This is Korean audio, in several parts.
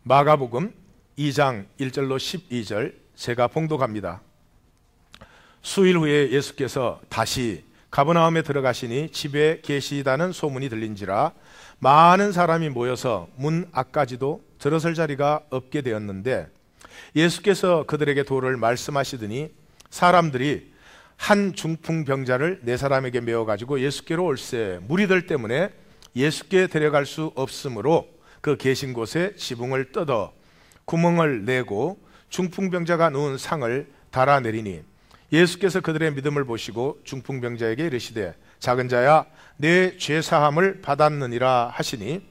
마가복음 2장 1절로 12절 제가 봉독합니다. 수일 후에 예수께서 다시 가버나움에 들어가시니 집에 계시다는 소문이 들린지라 많은 사람이 모여서 문 앞까지도 들어설 자리가 없게 되었는데 예수께서 그들에게 도를 말씀하시더니 사람들이 한 중풍병자를 네 사람에게 메어 가지고 예수께로 올세 무리들 때문에 예수께 데려갈 수 없으므로 그 계신 곳에 지붕을 뜯어 구멍을 내고 중풍병자가 누운 상을 달아내리니 예수께서 그들의 믿음을 보시고 중풍병자에게 이르시되 작은 자야 내 죄사함을 받았느니라 하시니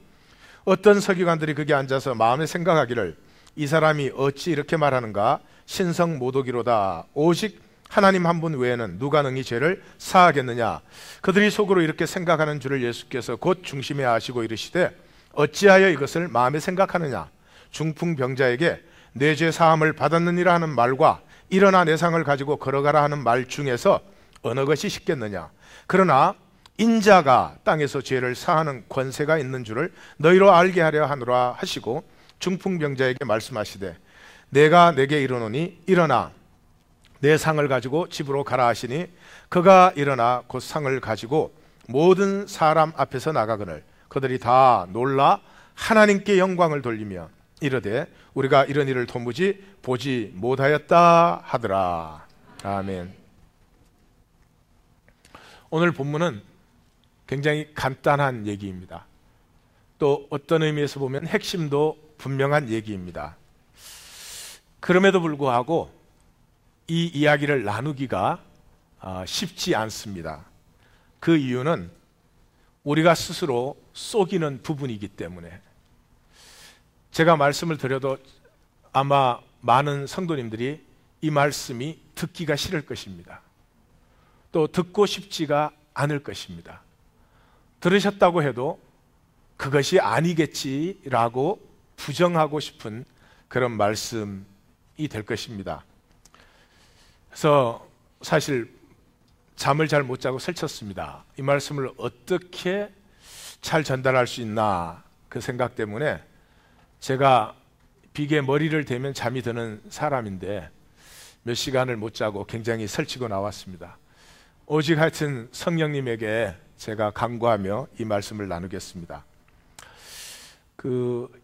어떤 서기관들이 거기 앉아서 마음에 생각하기를 이 사람이 어찌 이렇게 말하는가 신성모독이로다 오직 하나님 한 분 외에는 누가 능히 죄를 사하겠느냐. 그들이 속으로 이렇게 생각하는 줄을 예수께서 곧 중심에 아시고 이르시되 어찌하여 이것을 마음에 생각하느냐. 중풍병자에게 내 죄 사함을 받았느니라 하는 말과 일어나 내 상을 가지고 걸어가라 하는 말 중에서 어느 것이 쉽겠느냐. 그러나 인자가 땅에서 죄를 사하는 권세가 있는 줄을 너희로 알게 하려 하노라 하시고 중풍병자에게 말씀하시되 내가 내게 이르노니 일어나 내 상을 가지고 집으로 가라 하시니 그가 일어나 곧 상을 가지고 모든 사람 앞에서 나가거늘 그들이 다 놀라 하나님께 영광을 돌리며 이르되 우리가 이런 일을 도무지 보지 못하였다 하더라. 아멘. 오늘 본문은 굉장히 간단한 얘기입니다. 또 어떤 의미에서 보면 핵심도 분명한 얘기입니다. 그럼에도 불구하고 이 이야기를 나누기가 쉽지 않습니다. 그 이유는 우리가 스스로 속이는 부분이기 때문에 제가 말씀을 드려도 아마 많은 성도님들이 이 말씀이 듣기가 싫을 것입니다. 또 듣고 싶지가 않을 것입니다. 들으셨다고 해도 그것이 아니겠지라고 부정하고 싶은 그런 말씀이 될 것입니다. 그래서 사실 잠을 잘 못 자고 설쳤습니다. 이 말씀을 어떻게 잘 전달할 수 있나 그 생각 때문에 제가 빅에 머리를 대면 잠이 드는 사람인데 몇 시간을 못 자고 굉장히 설치고 나왔습니다. 오직 하여튼 성령님에게 제가 간구하며 이 말씀을 나누겠습니다.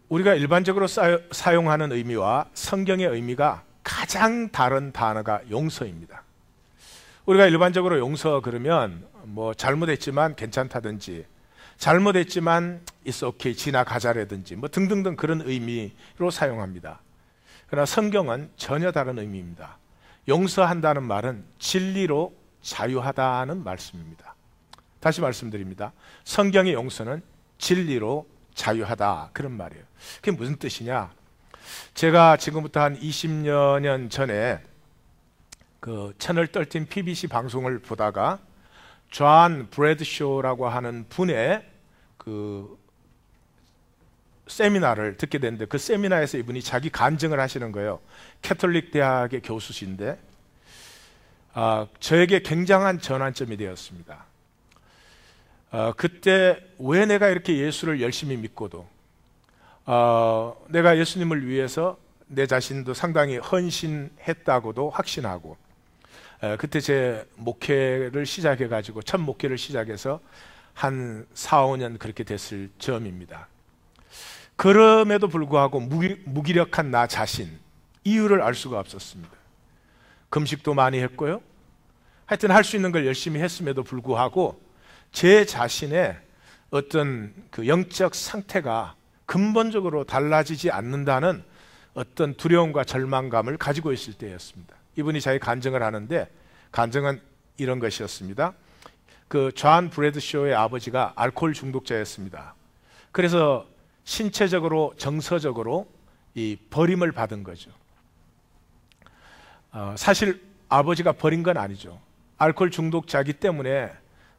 우리가 일반적으로 사용하는 의미와 성경의 의미가 가장 다른 단어가 용서입니다. 우리가 일반적으로 용서 그러면 뭐 잘못했지만 괜찮다든지 잘못했지만 it's okay 지나가자라든지 뭐 등등등 그런 의미로 사용합니다. 그러나 성경은 전혀 다른 의미입니다. 용서한다는 말은 진리로 자유하다는 말씀입니다. 다시 말씀드립니다. 성경의 용서는 진리로 자유하다 그런 말이에요. 그게 무슨 뜻이냐? 제가 지금부터 한 20여 년 전에 그 채널 13 PBC 방송을 보다가 존 브래드쇼라고 하는 분의 그 세미나를 듣게 됐는데 그 세미나에서 이분이 자기 간증을 하시는 거예요. 캐톨릭 대학의 교수신데 저에게 굉장한 전환점이 되었습니다. 그때 왜 내가 이렇게 예수를 열심히 믿고도 내가 예수님을 위해서 내 자신도 상당히 헌신했다고도 확신하고 그때 제 목회를 시작해가지고 첫 목회를 시작해서 한 4, 5년 그렇게 됐을 즈음입니다. 그럼에도 불구하고 무기력한 나 자신 이유를 알 수가 없었습니다. 금식도 많이 했고요. 하여튼 할 수 있는 걸 열심히 했음에도 불구하고 제 자신의 어떤 그 영적 상태가 근본적으로 달라지지 않는다는 어떤 두려움과 절망감을 가지고 있을 때였습니다. 이분이 자기 간증을 하는데 간증은 이런 것이었습니다. 그 존 브래드쇼의 아버지가 알코올 중독자였습니다. 그래서 신체적으로 정서적으로 이 버림을 받은 거죠. 사실 아버지가 버린 건 아니죠. 알코올 중독자이기 때문에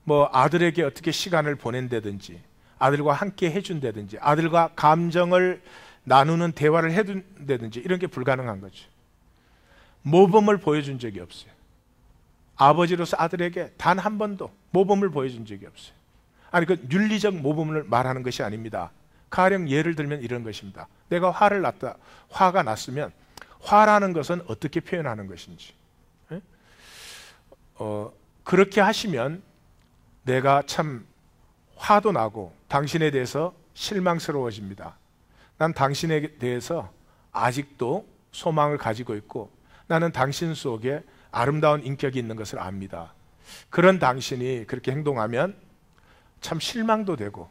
뭐 아들에게 어떻게 시간을 보낸다든지 아들과 함께 해준다든지 아들과 감정을 나누는 대화를 해준다든지 이런 게 불가능한 거죠. 모범을 보여준 적이 없어요. 아버지로서 아들에게 단 한 번도 모범을 보여준 적이 없어요. 아니 그 윤리적 모범을 말하는 것이 아닙니다. 가령 예를 들면 이런 것입니다. 내가 화가 났으면 화라는 것은 어떻게 표현하는 것인지. 그렇게 하시면 내가 참 화도 나고 당신에 대해서 실망스러워집니다. 난 당신에 대해서 아직도 소망을 가지고 있고 나는 당신 속에 아름다운 인격이 있는 것을 압니다. 그런 당신이 그렇게 행동하면 참 실망도 되고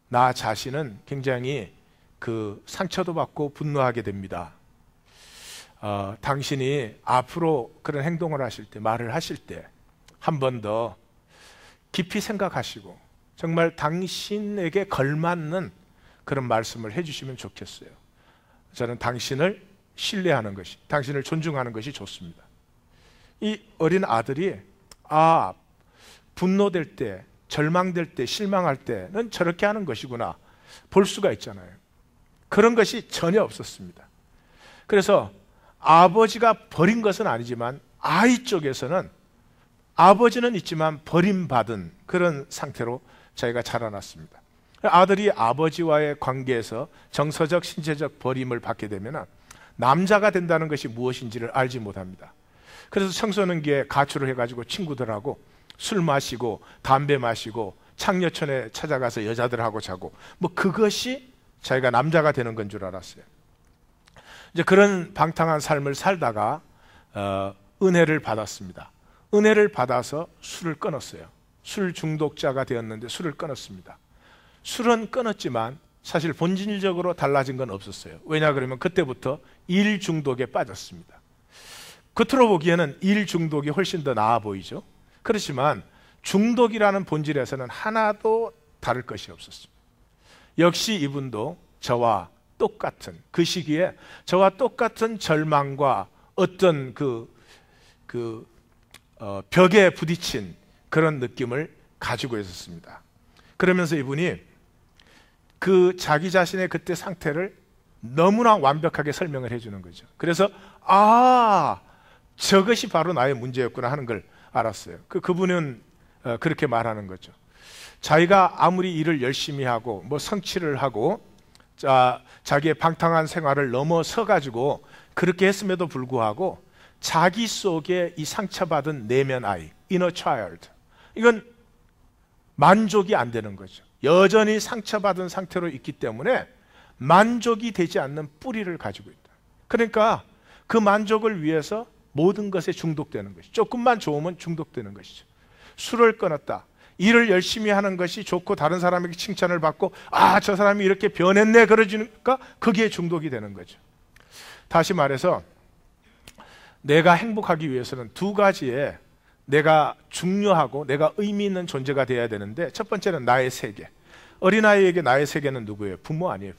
나 자신은 굉장히 그 상처도 받고 분노하게 됩니다. 당신이 앞으로 그런 행동을 하실 때, 말을 하실 때 한 번 더 깊이 생각하시고 정말 당신에게 걸맞는 그런 말씀을 해주시면 좋겠어요. 저는 당신을 신뢰하는 것이, 당신을 존중하는 것이 좋습니다. 이 어린 아들이 분노될 때, 절망될 때, 실망할 때는 저렇게 하는 것이구나 볼 수가 있잖아요. 그런 것이 전혀 없었습니다. 그래서 아버지가 버린 것은 아니지만 아이 쪽에서는 아버지는 있지만 버림받은 그런 상태로 자기가 자라났습니다. 아들이 아버지와의 관계에서 정서적, 신체적 버림을 받게 되면 남자가 된다는 것이 무엇인지를 알지 못합니다. 그래서 청소년기에 가출을 해가지고 친구들하고 술 마시고 담배 마시고 창녀촌에 찾아가서 여자들하고 자고 뭐 그것이 자기가 남자가 되는 건 줄 알았어요. 이제 그런 방탕한 삶을 살다가 은혜를 받았습니다. 은혜를 받아서 술을 끊었어요. 술 중독자가 되었는데 술을 끊었습니다. 술은 끊었지만 사실 본질적으로 달라진 건 없었어요. 왜냐 그러면 그때부터 일 중독에 빠졌습니다. 겉으로 보기에는 일 중독이 훨씬 더 나아 보이죠. 그렇지만 중독이라는 본질에서는 하나도 다를 것이 없었습니다. 역시 이분도 저와 똑같은 그 시기에 저와 똑같은 절망과 어떤 벽에 부딪힌 그런 느낌을 가지고 있었습니다. 그러면서 이분이 그 자기 자신의 그때 상태를 너무나 완벽하게 설명을 해주는 거죠. 그래서 저것이 바로 나의 문제였구나 하는 걸 알았어요. 그분은 그렇게 말하는 거죠. 자기가 아무리 일을 열심히 하고 뭐 성취를 하고 자기의 방탕한 생활을 넘어서 가지고 그렇게 했음에도 불구하고 자기 속에 이 상처받은 내면 아이, inner child, 이건 만족이 안 되는 거죠. 여전히 상처받은 상태로 있기 때문에 만족이 되지 않는 뿌리를 가지고 있다. 그러니까 그 만족을 위해서 모든 것에 중독되는 것이죠. 조금만 좋으면 중독되는 것이죠. 술을 끊었다. 일을 열심히 하는 것이 좋고 다른 사람에게 칭찬을 받고 저 사람이 이렇게 변했네 그러니까 거기에 중독이 되는 거죠. 다시 말해서 내가 행복하기 위해서는 두 가지에 내가 중요하고 내가 의미 있는 존재가 되어야 되는데 첫 번째는 나의 세계. 어린아이에게 나의 세계는 누구예요? 부모 아니에요.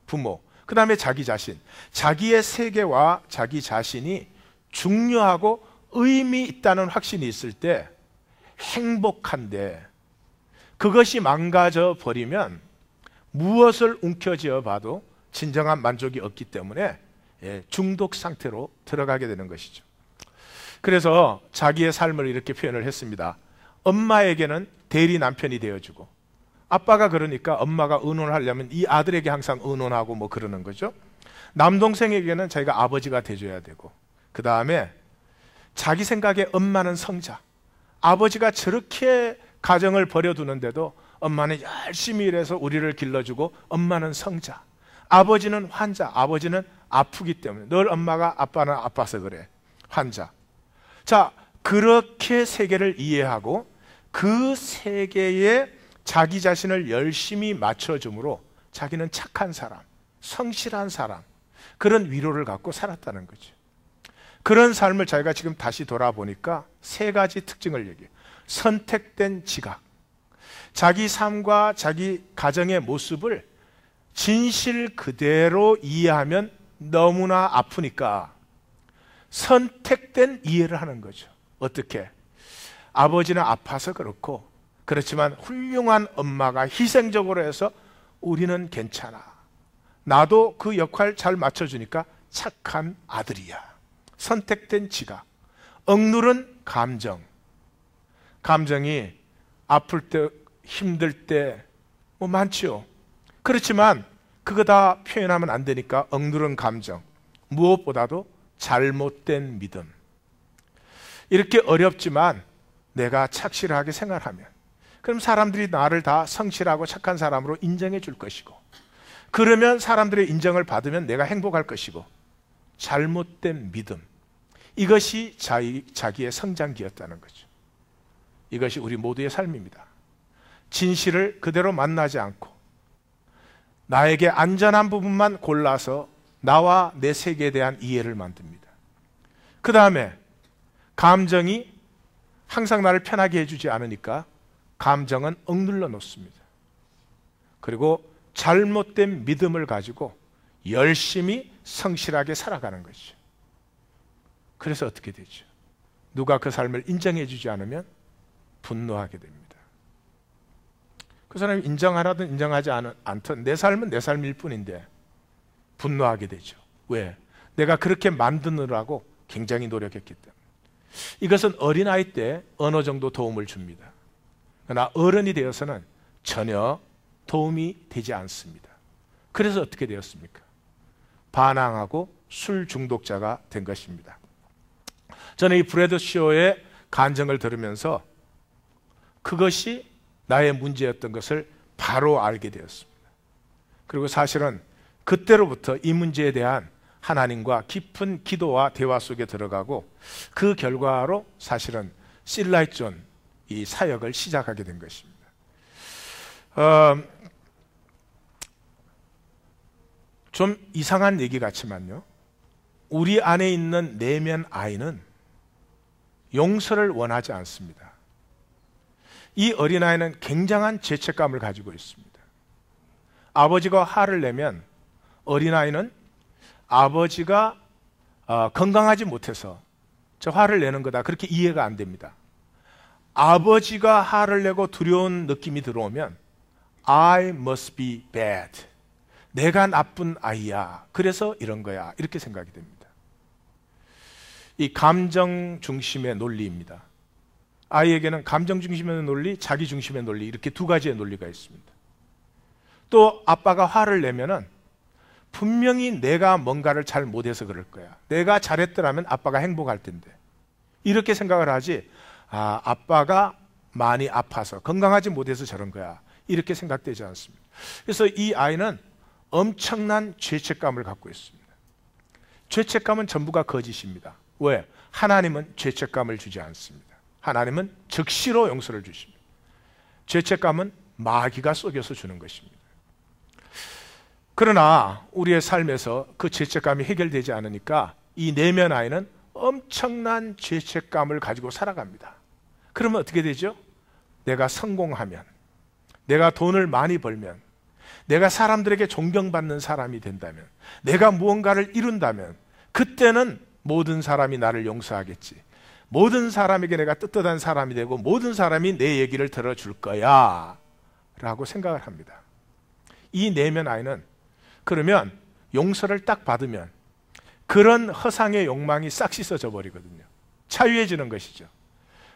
부모. 그 다음에 자기 자신. 자기의 세계와 자기 자신이 중요하고 의미 있다는 확신이 있을 때 행복한데 그것이 망가져 버리면 무엇을 움켜쥐어 봐도 진정한 만족이 없기 때문에 중독 상태로 들어가게 되는 것이죠. 그래서 자기의 삶을 이렇게 표현을 했습니다. 엄마에게는 대리 남편이 되어주고 아빠가 그러니까 엄마가 의논하려면 이 아들에게 항상 의논하고 뭐 그러는 거죠. 남동생에게는 자기가 아버지가 돼줘야 되고 그 다음에 자기 생각에 엄마는 성자. 아버지가 저렇게 가정을 버려두는데도 엄마는 열심히 일해서 우리를 길러주고 엄마는 성자. 아버지는 환자. 아버지는 아프기 때문에 늘 엄마가 아빠는 아파서 그래. 환자. 자, 그렇게 세계를 이해하고 그 세계에 자기 자신을 열심히 맞춰줌으로 자기는 착한 사람, 성실한 사람, 그런 위로를 갖고 살았다는 거죠. 그런 삶을 자기가 지금 다시 돌아보니까 세 가지 특징을 얘기해요. 선택된 지각. 자기 삶과 자기 가정의 모습을 진실 그대로 이해하면 너무나 아프니까 선택된 이해를 하는 거죠. 어떻게? 아버지는 아파서 그렇지만 훌륭한 엄마가 희생적으로 해서 우리는 괜찮아. 나도 그 역할 잘 맞춰주니까 착한 아들이야. 선택된 지각. 억누른 감정. 감정이 아플 때, 힘들 때 뭐 많지요. 그렇지만 그거 다 표현하면 안 되니까 억누른 감정, 무엇보다도 잘못된 믿음. 이렇게 어렵지만 내가 착실하게 생활하면 그럼 사람들이 나를 다 성실하고 착한 사람으로 인정해 줄 것이고, 그러면 사람들의 인정을 받으면 내가 행복할 것이고, 잘못된 믿음, 이것이 자기의 성장기였다는 거죠. 이것이 우리 모두의 삶입니다. 진실을 그대로 만나지 않고 나에게 안전한 부분만 골라서 나와 내 세계에 대한 이해를 만듭니다. 그 다음에 감정이 항상 나를 편하게 해주지 않으니까 감정은 억눌러 놓습니다. 그리고 잘못된 믿음을 가지고 열심히 성실하게 살아가는 것이죠. 그래서 어떻게 되죠? 누가 그 삶을 인정해 주지 않으면 분노하게 됩니다. 그 사람이 인정하라든 인정하지 않든 내 삶은 내 삶일 뿐인데 분노하게 되죠. 왜? 내가 그렇게 만드느라고 굉장히 노력했기 때문에. 이것은 어린아이 때 어느 정도 도움을 줍니다. 그러나 어른이 되어서는 전혀 도움이 되지 않습니다. 그래서 어떻게 되었습니까? 반항하고 술 중독자가 된 것입니다. 저는 이 브래드 쇼의 간증을 들으면서 그것이 나의 문제였던 것을 바로 알게 되었습니다. 그리고 사실은 그때로부터 이 문제에 대한 하나님과 깊은 기도와 대화 속에 들어가고, 그 결과로 사실은 실라이존 이 사역을 시작하게 된 것입니다. 좀 이상한 얘기 같지만요, 우리 안에 있는 내면 아이는 용서를 원하지 않습니다. 이 어린아이는 굉장한 죄책감을 가지고 있습니다. 아버지가 화를 내면 어린아이는 아버지가 건강하지 못해서 저 화를 내는 거다, 그렇게 이해가 안 됩니다. 아버지가 화를 내고 두려운 느낌이 들어오면 I must be bad, 내가 나쁜 아이야, 그래서 이런 거야, 이렇게 생각이 됩니다. 이 감정 중심의 논리입니다. 아이에게는 감정 중심의 논리, 자기 중심의 논리, 이렇게 두 가지의 논리가 있습니다. 또 아빠가 화를 내면은 분명히 내가 뭔가를 잘 못해서 그럴 거야, 내가 잘했더라면 아빠가 행복할 텐데, 이렇게 생각을 하지, 아빠가 많이 아파서 건강하지 못해서 저런 거야, 이렇게 생각되지 않습니다. 그래서 이 아이는 엄청난 죄책감을 갖고 있습니다. 죄책감은 전부가 거짓입니다. 왜? 하나님은 죄책감을 주지 않습니다. 하나님은 즉시로 용서를 주십니다. 죄책감은 마귀가 속여서 주는 것입니다. 그러나 우리의 삶에서 그 죄책감이 해결되지 않으니까 이 내면 아이는 엄청난 죄책감을 가지고 살아갑니다. 그러면 어떻게 되죠? 내가 성공하면, 내가 돈을 많이 벌면, 내가 사람들에게 존경받는 사람이 된다면, 내가 무언가를 이룬다면 그때는 모든 사람이 나를 용서하겠지, 모든 사람에게 내가 떳떳한 사람이 되고 모든 사람이 내 얘기를 들어줄 거야 라고 생각을 합니다. 이 내면 아이는 그러면 용서를 딱 받으면 그런 허상의 욕망이 싹 씻어져 버리거든요. 자유해지는 것이죠.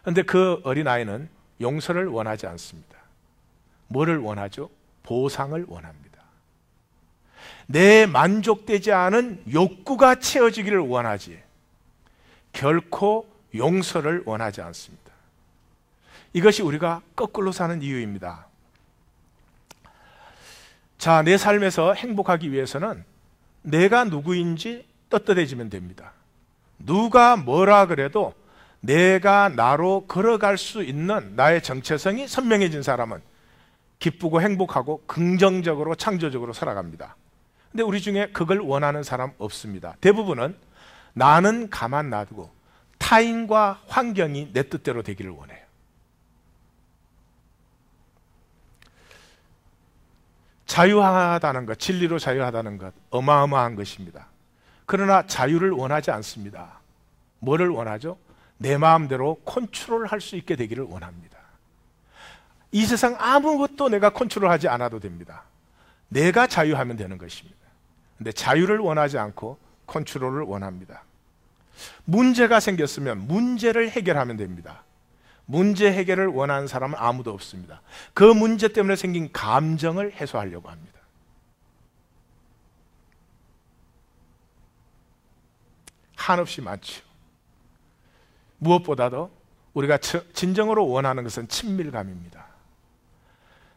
그런데 그 어린아이는 용서를 원하지 않습니다. 뭐를 원하죠? 보상을 원합니다. 내 만족되지 않은 욕구가 채워지기를 원하지 결코 용서를 원하지 않습니다. 이것이 우리가 거꾸로 사는 이유입니다. 자, 내 삶에서 행복하기 위해서는 내가 누구인지 떳떳해지면 됩니다. 누가 뭐라 그래도 내가 나로 걸어갈 수 있는 나의 정체성이 선명해진 사람은 기쁘고 행복하고 긍정적으로 창조적으로 살아갑니다. 근데 우리 중에 그걸 원하는 사람 없습니다. 대부분은 나는 가만 놔두고 타인과 환경이 내 뜻대로 되기를 원해요. 자유하다는 것, 진리로 자유하다는 것, 어마어마한 것입니다. 그러나 자유를 원하지 않습니다. 뭐를 원하죠? 내 마음대로 컨트롤할 수 있게 되기를 원합니다. 이 세상 아무것도 내가 컨트롤하지 않아도 됩니다. 내가 자유하면 되는 것입니다. 근데 자유를 원하지 않고 컨트롤을 원합니다. 문제가 생겼으면 문제를 해결하면 됩니다. 문제 해결을 원하는 사람은 아무도 없습니다. 그 문제 때문에 생긴 감정을 해소하려고 합니다. 한없이 많죠. 무엇보다도 우리가 진정으로 원하는 것은 친밀감입니다.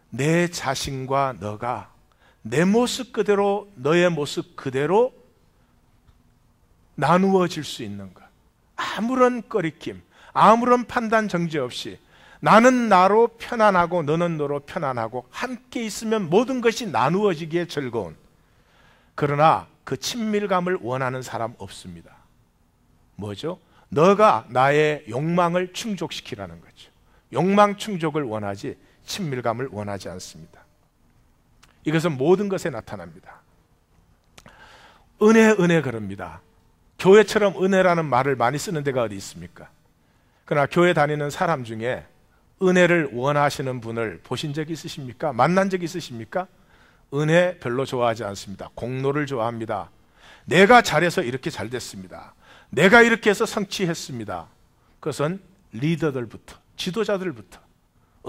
내 자신과 너가 내 모습 그대로, 너의 모습 그대로 나누어질 수 있는 것. 아무런 꺼리낌, 아무런 판단 정지 없이 나는 나로 편안하고 너는 너로 편안하고 함께 있으면 모든 것이 나누어지기에 즐거운, 그러나 그 친밀감을 원하는 사람 없습니다. 뭐죠? 너가 나의 욕망을 충족시키라는 거죠. 욕망 충족을 원하지 친밀감을 원하지 않습니다. 이것은 모든 것에 나타납니다. 은혜 그럽니다. 교회처럼 은혜라는 말을 많이 쓰는 데가 어디 있습니까? 그러나 교회 다니는 사람 중에 은혜를 원하시는 분을 보신 적 있으십니까? 만난 적 있으십니까? 은혜 별로 좋아하지 않습니다. 공로를 좋아합니다. 내가 잘해서 이렇게 잘 됐습니다. 내가 이렇게 해서 성취했습니다. 그것은 리더들부터, 지도자들부터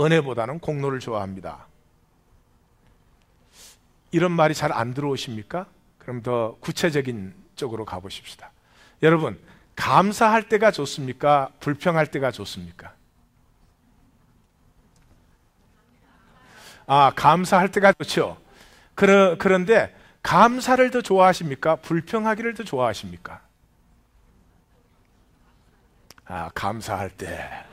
은혜보다는 공로를 좋아합니다. 이런 말이 잘 안 들어오십니까? 그럼 더 구체적인 쪽으로 가보십시다. 여러분, 감사할 때가 좋습니까? 불평할 때가 좋습니까? 감사할 때가 좋죠. 그런데 감사를 더 좋아하십니까? 불평하기를 더 좋아하십니까? 감사할 때.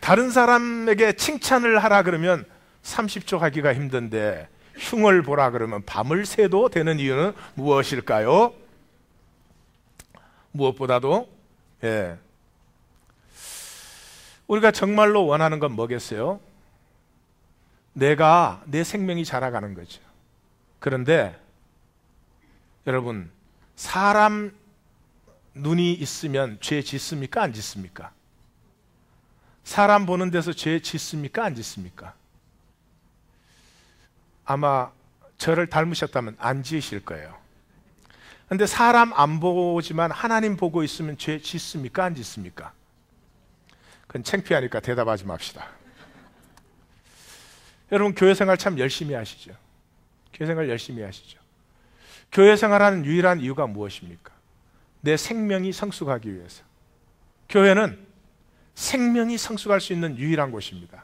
다른 사람에게 칭찬을 하라 그러면 30초 하기가 힘든데 흉을 보라 그러면 밤을 새도 되는 이유는 무엇일까요? 무엇보다도 우리가 정말로 원하는 건 뭐겠어요? 내 생명이 자라가는 거죠. 그런데 여러분, 사람 눈이 있으면 죄 짓습니까? 안 짓습니까? 사람 보는 데서 죄 짓습니까? 안 짓습니까? 아마 저를 닮으셨다면 안 지으실 거예요. 그런데 사람 안 보지만 하나님 보고 있으면 죄 짓습니까? 안 짓습니까? 그건 창피하니까 대답하지 맙시다. 여러분, 교회 생활 참 열심히 하시죠. 교회 생활 열심히 하시죠. 교회 생활하는 유일한 이유가 무엇입니까? 내 생명이 성숙하기 위해서. 교회는 생명이 성숙할 수 있는 유일한 곳입니다.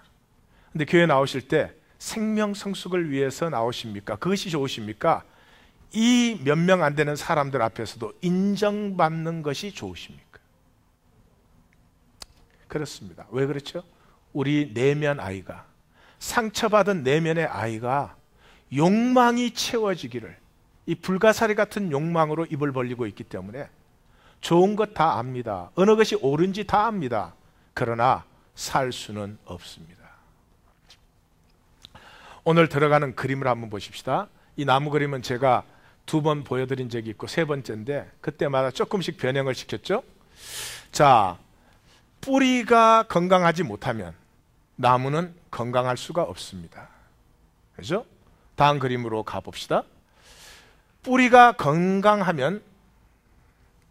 근데 교회 나오실 때 생명 성숙을 위해서 나오십니까? 그것이 좋으십니까? 이 몇 명 안 되는 사람들 앞에서도 인정받는 것이 좋으십니까? 그렇습니다. 왜 그렇죠? 우리 내면 아이가, 상처받은 내면의 아이가 욕망이 채워지기를, 이 불가사리 같은 욕망으로 입을 벌리고 있기 때문에 좋은 것 다 압니다. 어느 것이 옳은지 다 압니다. 그러나 살 수는 없습니다. 오늘 들어가는 그림을 한번 보십시다. 이 나무 그림은 제가 2번 보여드린 적이 있고 3번째인데 그때마다 조금씩 변형을 시켰죠. 자, 뿌리가 건강하지 못하면 나무는 건강할 수가 없습니다. 그렇죠? 다음 그림으로 가봅시다. 뿌리가 건강하면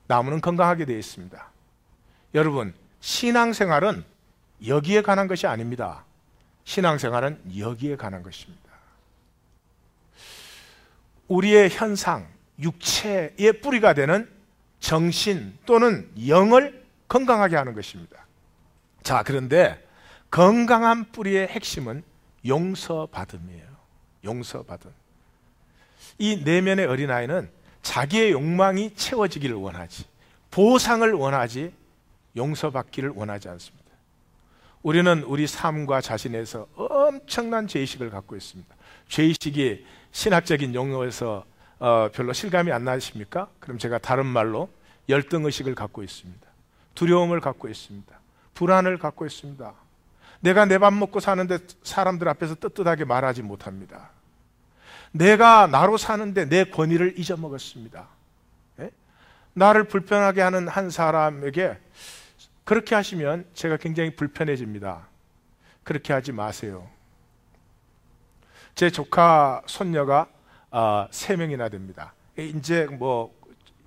나무는 건강하게 되어 있습니다. 여러분, 신앙생활은 여기에 관한 것이 아닙니다. 신앙생활은 여기에 관한 것입니다. 우리의 현상, 육체의 뿌리가 되는 정신 또는 영을 건강하게 하는 것입니다. 자, 그런데 건강한 뿌리의 핵심은 용서받음이에요. 용서받음. 이 내면의 어린아이는 자기의 욕망이 채워지기를 원하지, 보상을 원하지, 용서받기를 원하지 않습니다. 우리는 우리 삶과 자신에서 엄청난 죄의식을 갖고 있습니다. 죄의식이 신학적인 용어에서 별로 실감이 안 나십니까? 그럼 제가 다른 말로 열등의식을 갖고 있습니다. 두려움을 갖고 있습니다. 불안을 갖고 있습니다. 내가 내 밥 먹고 사는데 사람들 앞에서 떳떳하게 말하지 못합니다. 내가 나로 사는데 내 권위를 잊어먹었습니다. 예? 나를 불편하게 하는 한 사람에게 그렇게 하시면 제가 굉장히 불편해집니다. 그렇게 하지 마세요. 제 조카 손녀가 3명이나 됩니다. 이제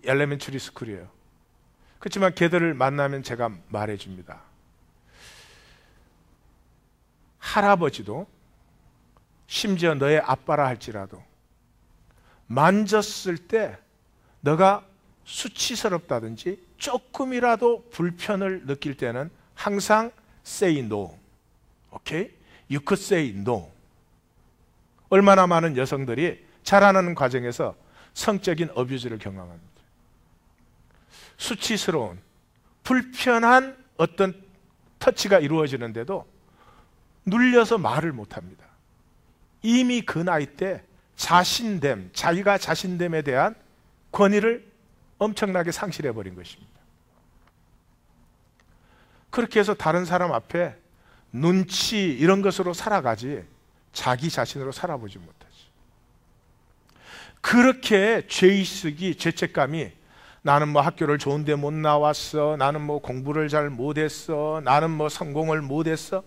엘레멘처리 스쿨이에요. 그렇지만 걔들을 만나면 제가 말해줍니다. 할아버지도 심지어 너의 아빠라 할지라도 만졌을 때 너가 수치스럽다든지 조금이라도 불편을 느낄 때는 항상 say no. 오케이? You could say no. 얼마나 많은 여성들이 자라나는 과정에서 성적인 어뷰즈를 경험합니다. 수치스러운, 불편한 어떤 터치가 이루어지는데도 눌려서 말을 못합니다. 이미 그 나이 때 자신됨, 자기가 자신됨에 대한 권위를 엄청나게 상실해버린 것입니다. 그렇게 해서 다른 사람 앞에 눈치 이런 것으로 살아가지 자기 자신으로 살아보지 못하죠. 그렇게 죄의식이, 죄책감이 나는 뭐 학교를 좋은 데 못 나왔어, 나는 뭐 공부를 잘 못했어, 나는 뭐 성공을 못했어,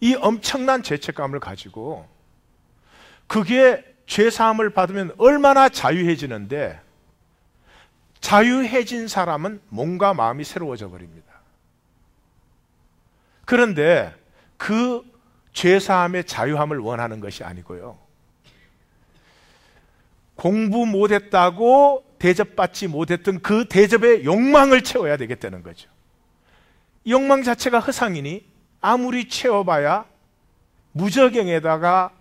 이 엄청난 죄책감을 가지고 그게 죄사함을 받으면 얼마나 자유해지는데, 자유해진 사람은 몸과 마음이 새로워져 버립니다. 그런데 그 죄사함의 자유함을 원하는 것이 아니고요, 공부 못했다고 대접받지 못했던 그 대접의 욕망을 채워야 되겠다는 거죠. 욕망 자체가 허상이니 아무리 채워봐야 무저갱에다가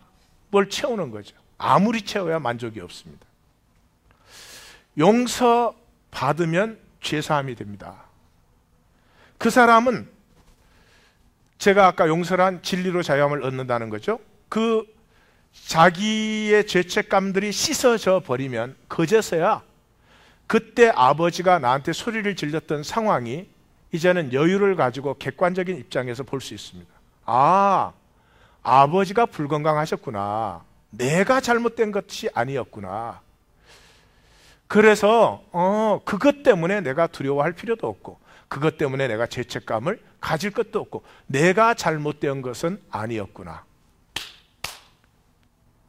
뭘 채우는 거죠. 아무리 채워야 만족이 없습니다. 용서 받으면 죄사함이 됩니다. 그 사람은, 제가 아까 용서란 진리로 자유함을 얻는다는 거죠. 그 자기의 죄책감들이 씻어져 버리면 그제서야 그때 아버지가 나한테 소리를 질렀던 상황이 이제는 여유를 가지고 객관적인 입장에서 볼 수 있습니다. 아, 아버지가 불건강하셨구나. 내가 잘못된 것이 아니었구나. 그래서 그것 때문에 내가 두려워할 필요도 없고, 그것 때문에 내가 죄책감을 가질 것도 없고, 내가 잘못된 것은 아니었구나.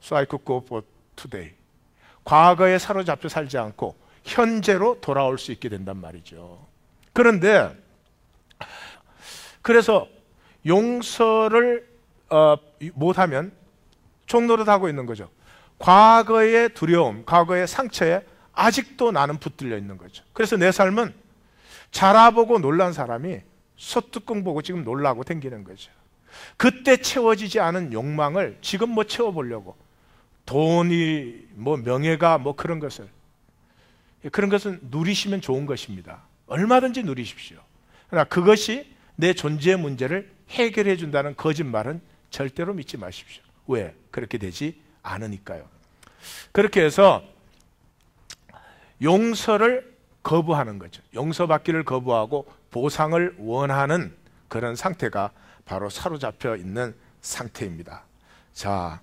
So I could go for today. 과거에 사로잡혀 살지 않고 현재로 돌아올 수 있게 된단 말이죠. 그런데 그래서 용서를 못하면 종노릇하고 있는 거죠. 과거의 두려움, 과거의 상처에 아직도 나는 붙들려 있는 거죠. 그래서 내 삶은 자라보고 놀란 사람이 소뚜껑 보고 지금 놀라고 댕기는 거죠. 그때 채워지지 않은 욕망을 지금 뭐 채워보려고, 돈이 뭐 명예가 뭐 그런 것을, 그런 것은 누리시면 좋은 것입니다. 얼마든지 누리십시오. 그러나 그것이 내 존재의 문제를 해결해 준다는 거짓말은 절대로 믿지 마십시오. 왜? 그렇게 되지 않으니까요. 그렇게 해서 용서를 거부하는 거죠. 용서받기를 거부하고 보상을 원하는 그런 상태가 바로 사로잡혀 있는 상태입니다. 자,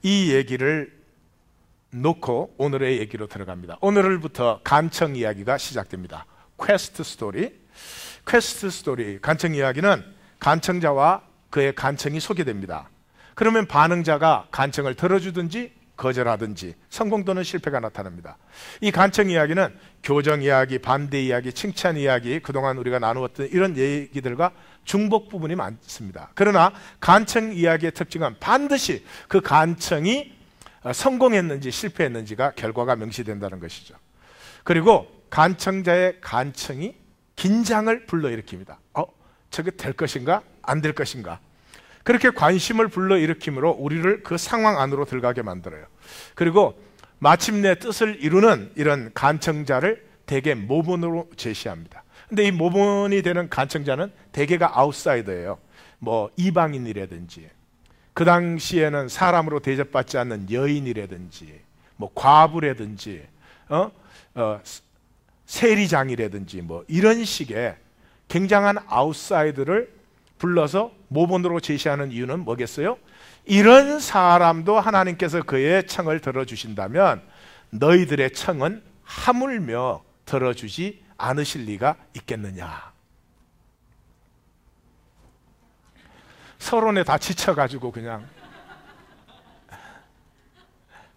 이 얘기를 놓고 오늘의 얘기로 들어갑니다. 오늘부터 간청 이야기가 시작됩니다. 퀘스트 스토리. 퀘스트 스토리, 간청 이야기는 간청자와 그의 간청이 소개됩니다. 그러면 반응자가 간청을 들어주든지 거절하든지 성공 또는 실패가 나타납니다. 이 간청 이야기는 교정 이야기, 반대 이야기, 칭찬 이야기, 그동안 우리가 나누었던 이런 얘기들과 중복 부분이 많습니다. 그러나 간청 이야기의 특징은 반드시 그 간청이 성공했는지 실패했는지가 결과가 명시된다는 것이죠. 그리고 간청자의 간청이 긴장을 불러일으킵니다. 저게 될 것인가? 안 될 것인가? 그렇게 관심을 불러일으킴으로 우리를 그 상황 안으로 들어가게 만들어요. 그리고 마침내 뜻을 이루는 이런 간청자를 대개 모본으로 제시합니다. 근데 이 모본이 되는 간청자는 대개가 아웃사이더예요. 뭐 이방인이라든지, 그 당시에는 사람으로 대접받지 않는 여인이라든지, 뭐 과부라든지, 세리장이라든지, 뭐 이런 식의 굉장한 아웃사이더를 불러서 모본으로 제시하는 이유는 뭐겠어요? 이런 사람도 하나님께서 그의 청을 들어주신다면 너희들의 청은 하물며 들어주지 않으실 리가 있겠느냐. 서론에 다 지쳐가지고 그냥.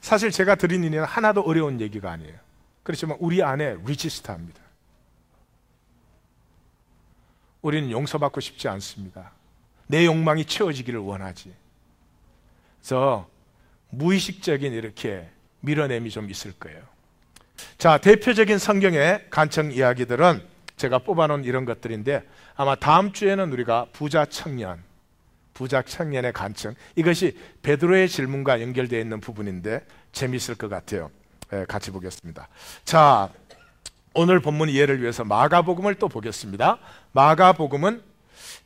사실 제가 드린 얘기는 하나도 어려운 얘기가 아니에요. 그렇지만 우리 안에 리지스트합니다. 우리는 용서받고 싶지 않습니다. 내 욕망이 채워지기를 원하지. 그래서 무의식적인 이렇게 밀어냄이 좀 있을 거예요. 자, 대표적인 성경의 간청 이야기들은 제가 뽑아놓은 이런 것들인데, 아마 다음 주에는 우리가 부자 청년의 간청, 이것이 베드로의 질문과 연결되어 있는 부분인데 재미있을 것 같아요. 같이 보겠습니다. 자, 오늘 본문 이해를 위해서 마가복음을 또 보겠습니다. 마가복음은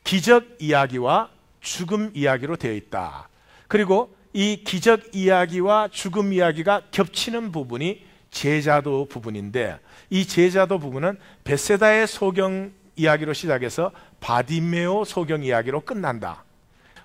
기적 이야기와 죽음 이야기로 되어 있다. 그리고 이 기적 이야기와 죽음 이야기가 겹치는 부분이 제자도 부분인데, 이 제자도 부분은 벳세다의 소경 이야기로 시작해서 바디메오 소경 이야기로 끝난다.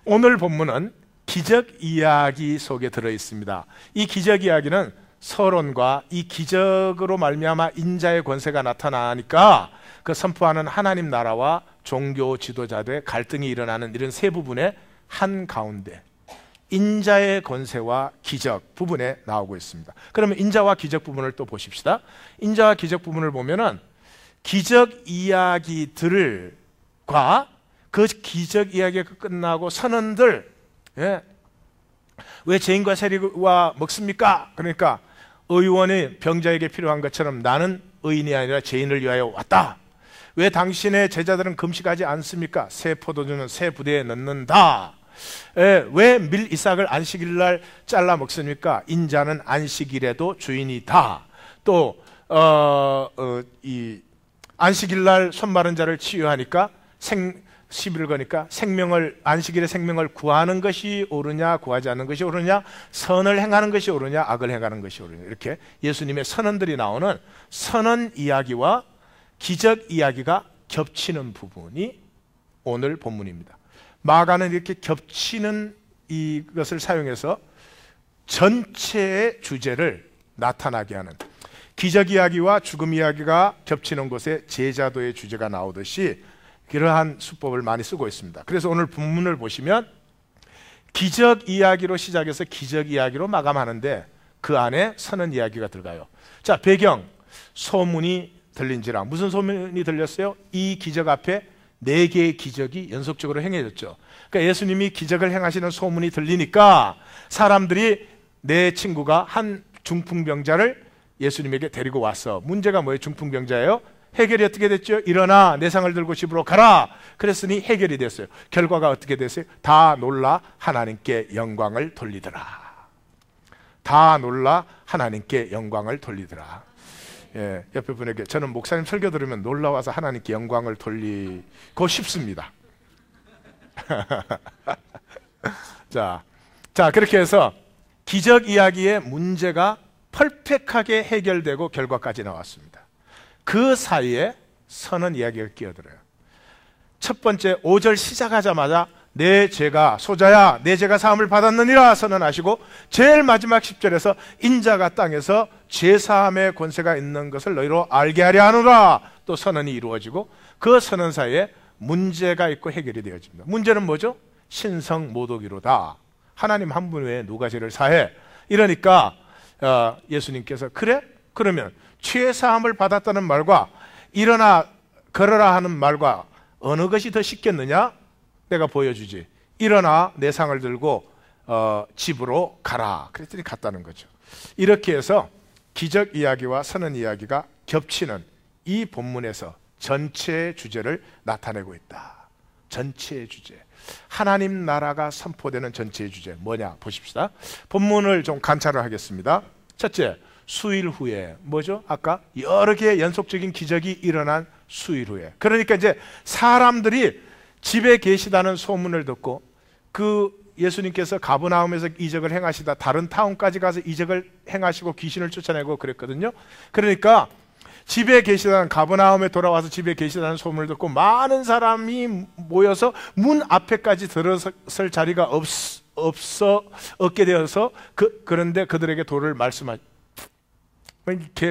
오늘 본문은 기적 이야기 속에 들어 있습니다. 이 기적 이야기는 서론과 이 기적으로 말미암아 인자의 권세가 나타나니까 그 선포하는 하나님 나라와 종교 지도자들의 갈등이 일어나는 이런 세 부분의 한 가운데 인자의 권세와 기적 부분에 나오고 있습니다. 그러면 인자와 기적 부분을 또 보십시다. 인자와 기적 부분을 보면은 기적 이야기들과 그 기적 이야기가 끝나고 선원들, 왜 죄인과 세리와 먹습니까? 그러니까 의원이 병자에게 필요한 것처럼 나는 의인이 아니라 죄인을 위하여 왔다. 왜 당신의 제자들은 금식하지 않습니까? 새 포도주는 새 부대에 넣는다. 왜 밀 이삭을 안식일날 잘라 먹습니까? 인자는 안식일에도 주인이다. 또 이 안식일날 손 마른 자를 치유하니까 시비를 거니까 안식일에 생명을 구하는 것이 옳으냐 구하지 않는 것이 옳으냐, 선을 행하는 것이 옳으냐 악을 행하는 것이 옳으냐, 이렇게 예수님의 선언들이 나오는 선언 이야기와 기적 이야기가 겹치는 부분이 오늘 본문입니다. 마가는 이렇게 겹치는 이것을 사용해서 전체의 주제를 나타나게 하는, 기적 이야기와 죽음 이야기가 겹치는 곳에 제자도의 주제가 나오듯이 그러한 수법을 많이 쓰고 있습니다. 그래서 오늘 본문을 보시면 기적 이야기로 시작해서 기적 이야기로 마감하는데 그 안에 선언 이야기가 들어가요. 자, 배경, 소문이 들린지라. 무슨 소문이 들렸어요? 이 기적 앞에 4개의 기적이 연속적으로 행해졌죠. 그러니까 예수님이 기적을 행하시는 소문이 들리니까 사람들이 내 친구가 한 중풍병자를 예수님에게 데리고 왔어. 문제가 뭐예요? 중풍병자예요? 해결이 어떻게 됐죠? 일어나 내 상을 들고 집으로 가라. 그랬으니 해결이 됐어요. 결과가 어떻게 됐어요? 다 놀라 하나님께 영광을 돌리더라. 다 놀라 하나님께 영광을 돌리더라. 예, 옆에 분에게 저는 목사님 설교 들으면 놀라워서 하나님께 영광을 돌리고 싶습니다. 자, 그렇게 해서 기적 이야기의 문제가 퍼펙트하게 해결되고 결과까지 나왔습니다. 그 사이에 선언 이야기가 끼어들어요. 첫 번째 5절 시작하자마자 내 죄가 소자야 내 죄가 사함을 받았느니라 선언하시고, 제일 마지막 10절에서 인자가 땅에서 죄사함의 권세가 있는 것을 너희로 알게 하려 하노라 또 선언이 이루어지고, 그 선언 사이에 문제가 있고 해결이 되어집니다. 문제는 뭐죠? 신성 모독이로다. 하나님 한 분 외에 누가 죄를 사해? 이러니까 예수님께서 그래? 그러면 죄사함을 받았다는 말과 일어나 걸어라 하는 말과 어느 것이 더 쉽겠느냐? 내가 보여주지. 일어나 내 상을 들고 집으로 가라. 그랬더니 갔다는 거죠. 이렇게 해서 기적 이야기와 선언 이야기가 겹치는 이 본문에서 전체의 주제를 나타내고 있다. 전체의 주제. 하나님 나라가 선포되는 전체의 주제 뭐냐 보십시다. 본문을 좀 관찰을 하겠습니다. 첫째, 수일 후에 뭐죠? 아까 여러 개의 연속적인 기적이 일어난 수일 후에. 그러니까 이제 사람들이 집에 계시다는 소문을 듣고 그 예수님께서 가버나움에서 이적을 행하시다 다른 타운까지 가서 이적을 행하시고 귀신을 쫓아내고 그랬거든요. 그러니까 집에 계시다는, 가버나움에 돌아와서 집에 계시다는 소문을 듣고 많은 사람이 모여서 문 앞에까지 들어설 자리가 없게 되어서 그런데 그들에게 도를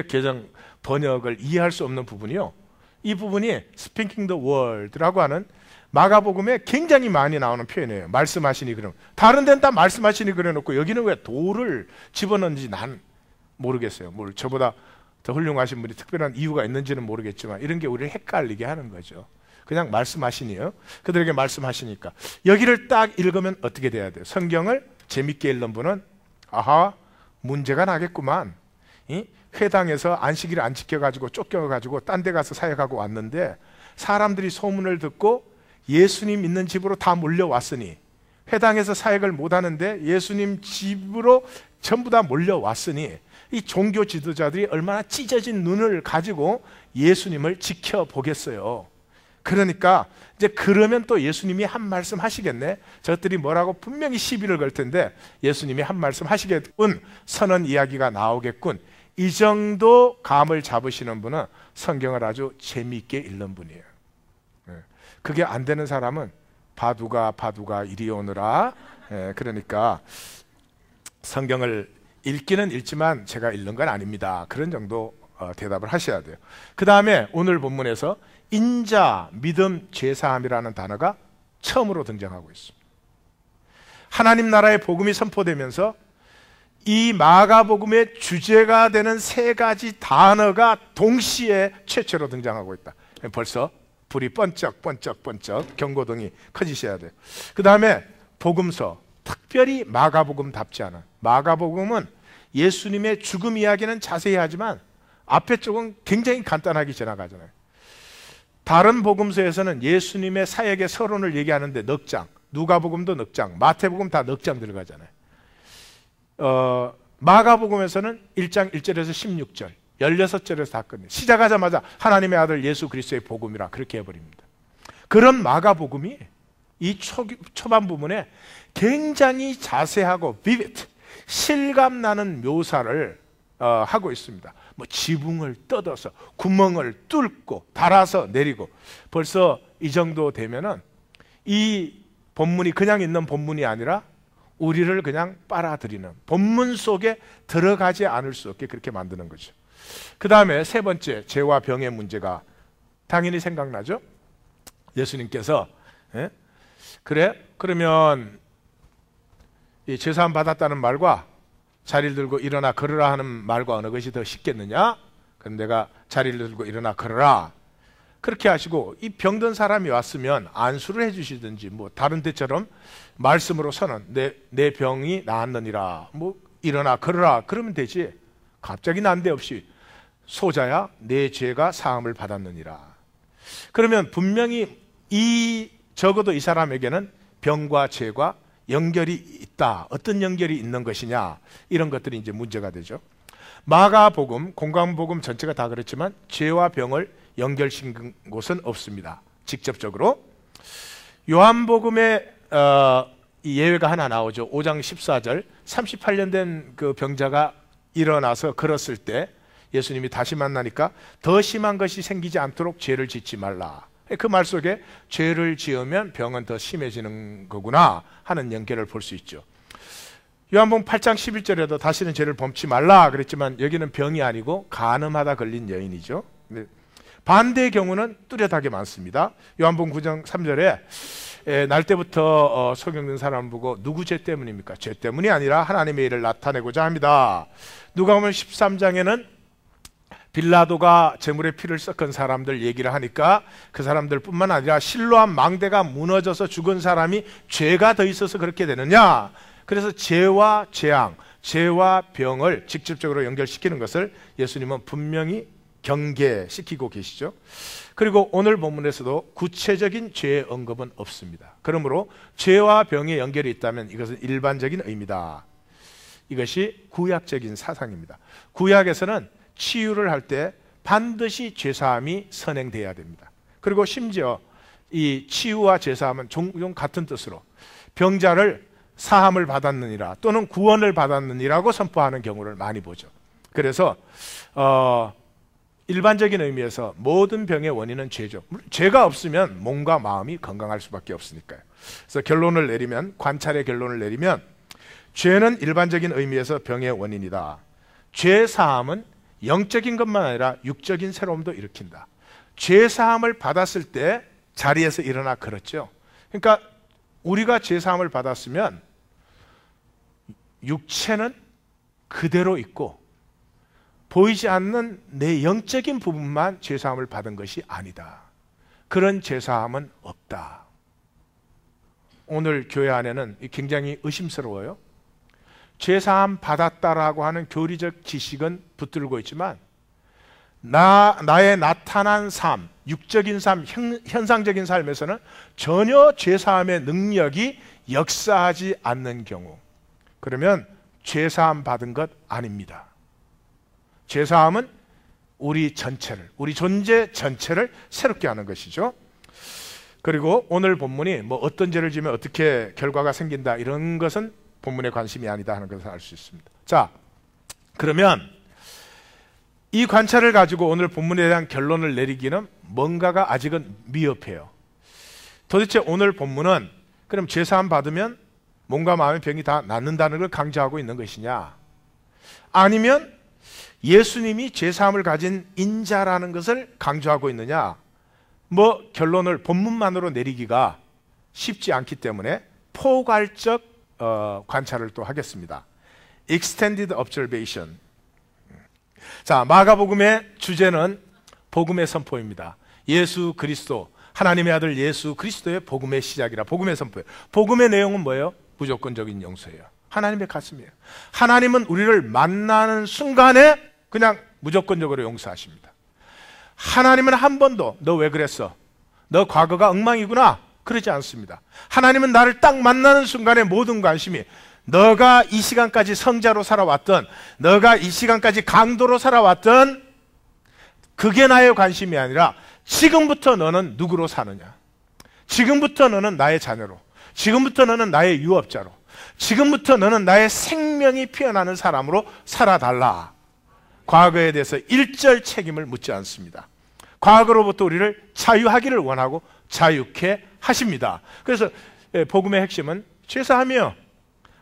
개정 번역을 이해할 수 없는 부분이요. 이 부분이 Speaking the Word라고 하는 마가복음에 굉장히 많이 나오는 표현이에요. 말씀하시니 그럼. 다른 데는 다 말씀하시니 그래놓고 여기는 왜 도를 집어넣는지 난 모르겠어요. 저보다 더 훌륭하신 분이 특별한 이유가 있는지는 모르겠지만 이런 게 우리를 헷갈리게 하는 거죠. 그냥 말씀하시니요. 그들에게 말씀하시니까. 여기를 딱 읽으면 어떻게 돼야 돼요? 성경을 재밌게 읽는 분은 아하, 문제가 나겠구만. 회당에서 안식일을 안 지켜가지고 쫓겨가지고 딴 데 가서 사역하고 왔는데 사람들이 소문을 듣고 예수님 있는 집으로 다 몰려왔으니, 회당에서 사역을 못하는데 예수님 집으로 전부 다 몰려왔으니 이 종교 지도자들이 얼마나 찢어진 눈을 가지고 예수님을 지켜보겠어요. 그러니까 이제 그러면 또 예수님이 한 말씀 하시겠네. 저것들이 뭐라고 분명히 시비를 걸 텐데 예수님이 한 말씀 하시겠군, 선언 이야기가 나오겠군. 이 정도 감을 잡으시는 분은 성경을 아주 재미있게 읽는 분이에요. 그게 안 되는 사람은 바두가 이리 오느라. 그러니까 성경을 읽기는 읽지만 제가 읽는 건 아닙니다. 그런 정도 대답을 하셔야 돼요. 그 다음에 오늘 본문에서 인자, 믿음, 죄사함이라는 단어가 처음으로 등장하고 있습니다. 하나님 나라의 복음이 선포되면서 이 마가복음의 주제가 되는 세 가지 단어가 동시에 최초로 등장하고 있다. 벌써 불이 번쩍 경고등이 커지셔야 돼요. 그 다음에 복음서, 특별히 마가복음답지 않은, 마가복음은 예수님의 죽음 이야기는 자세히 하지만 앞에 쪽은 굉장히 간단하게 지나가잖아요. 다른 복음서에서는 예수님의 사역의 서론을 얘기하는데 넉 장, 누가복음도 넉 장, 마태복음 다 넉 장 들어가잖아요. 마가복음에서는 1장 1절에서 16절 16절에서 다 끝내요. 시작하자마자 하나님의 아들 예수 그리스도의 복음이라 그렇게 해버립니다. 그런 마가복음이 이 초반 부분에 굉장히 자세하고 비비트, 실감나는 묘사를 하고 있습니다. 뭐 지붕을 뜯어서 구멍을 뚫고 달아서 내리고, 벌써 이 정도 되면은 이 본문이 그냥 있는 본문이 아니라 우리를 그냥 빨아들이는, 본문 속에 들어가지 않을 수 없게 그렇게 만드는 거죠. 그 다음에 세 번째, 죄와 병의 문제가 당연히 생각나죠. 예수님께서 그래? 그러면 이 죄사함 받았다는 말과 자리를 들고 일어나 걸으라 하는 말과 어느 것이 더 쉽겠느냐? 그럼 내가 자리를 들고 일어나 걸으라. 그렇게 하시고 이 병든 사람이 왔으면 안수를 해주시든지 뭐 다른 때처럼 말씀으로 선언, 내 병이 나았느니라, 뭐 일어나 걸으라 그러면 되지. 갑자기 난데없이 소자야 내 죄가 사함을 받았느니라. 그러면 분명히 적어도 이 사람에게는 병과 죄가 연결이 있다. 어떤 연결이 있는 것이냐, 이런 것들이 이제 문제가 되죠. 마가복음, 공관복음 전체가 다 그렇지만 죄와 병을 연결시킨 곳은 없습니다. 직접적으로. 요한복음에 이 예외가 하나 나오죠. 5장 14절 38년 된 그 병자가 일어나서 걸었을 때 예수님이 다시 만나니까 더 심한 것이 생기지 않도록 죄를 짓지 말라. 그 말 속에 죄를 지으면 병은 더 심해지는 거구나 하는 연결을 볼 수 있죠. 요한복음 8장 11절에도 다시는 죄를 범치 말라 그랬지만 여기는 병이 아니고 간음하다 걸린 여인이죠. 반대의 경우는 뚜렷하게 많습니다. 요한복음 9장 3절에 날 때부터 소경된 사람을 보고 누구 죄 때문입니까? 죄 때문이 아니라 하나님의 일을 나타내고자 합니다. 누가복음 13장에는 빌라도가 제물의 피를 섞은 사람들 얘기를 하니까 그 사람들뿐만 아니라 실로암 망대가 무너져서 죽은 사람이 죄가 더 있어서 그렇게 되느냐. 그래서 죄와 재앙, 죄와 병을 직접적으로 연결시키는 것을 예수님은 분명히 경계시키고 계시죠. 그리고 오늘 본문에서도 구체적인 죄의 언급은 없습니다. 그러므로 죄와 병의 연결이 있다면 이것은 일반적인 의미다. 이것이 구약적인 사상입니다. 구약에서는 치유를 할 때 반드시 죄사함이 선행돼야 됩니다. 그리고 심지어 이 치유와 죄사함은 종종 같은 뜻으로 병자를 사함을 받았느니라 또는 구원을 받았느니라고 선포하는 경우를 많이 보죠. 그래서 일반적인 의미에서 모든 병의 원인은 죄죠. 죄가 없으면 몸과 마음이 건강할 수밖에 없으니까요. 그래서 결론을 내리면, 관찰의 결론을 내리면 죄는 일반적인 의미에서 병의 원인이다. 죄 사함은 영적인 것만 아니라 육적인 새로움도 일으킨다. 죄 사함을 받았을 때 자리에서 일어나 걸었죠. 그러니까 우리가 죄 사함을 받았으면 육체는 그대로 있고 보이지 않는 내 영적인 부분만 죄 사함을 받은 것이 아니다. 그런 죄 사함은 없다. 오늘 교회 안에는 굉장히 의심스러워요. 죄사함 받았다라고 하는 교리적 지식은 붙들고 있지만 나의 나타난 삶, 육적인 삶, 현상적인 삶에서는 전혀 죄사함의 능력이 역사하지 않는 경우, 그러면 죄사함 받은 것 아닙니다. 죄사함은 우리 전체를, 우리 존재 전체를 새롭게 하는 것이죠. 그리고 오늘 본문이 뭐 어떤 죄를 지으면 어떻게 결과가 생긴다 이런 것은 본문의 관심이 아니다 하는 것을 알 수 있습니다. 자, 그러면 이 관찰을 가지고 오늘 본문에 대한 결론을 내리기는 뭔가가 아직은 미흡해요. 도대체 오늘 본문은 그럼 죄사함 받으면 몸과 마음의 병이 다 낫는다는 걸 강조하고 있는 것이냐, 아니면 예수님이 죄사함을 가진 인자라는 것을 강조하고 있느냐, 뭐 결론을 본문만으로 내리기가 쉽지 않기 때문에 포괄적 관찰을 또 하겠습니다. Extended Observation. 자, 마가복음의 주제는 복음의 선포입니다. 예수 그리스도, 하나님의 아들 예수 그리스도의 복음의 시작이라 복음의 선포예요. 복음의 내용은 뭐예요? 무조건적인 용서예요. 하나님의 가슴이에요. 하나님은 우리를 만나는 순간에 그냥 무조건적으로 용서하십니다. 하나님은 한 번도 너 왜 그랬어? 너 과거가 엉망이구나, 그러지 않습니다. 하나님은 나를 딱 만나는 순간에 모든 관심이 너가 이 시간까지 성자로 살아왔던, 너가 이 시간까지 강도로 살아왔던 그게 나의 관심이 아니라 지금부터 너는 누구로 사느냐, 지금부터 너는 나의 자녀로, 지금부터 너는 나의 유업자로, 지금부터 너는 나의 생명이 피어나는 사람으로 살아달라. 과거에 대해서 일절 책임을 묻지 않습니다. 과거로부터 우리를 자유하기를 원하고 자유케 하십니다. 그래서 복음의 핵심은 죄사하며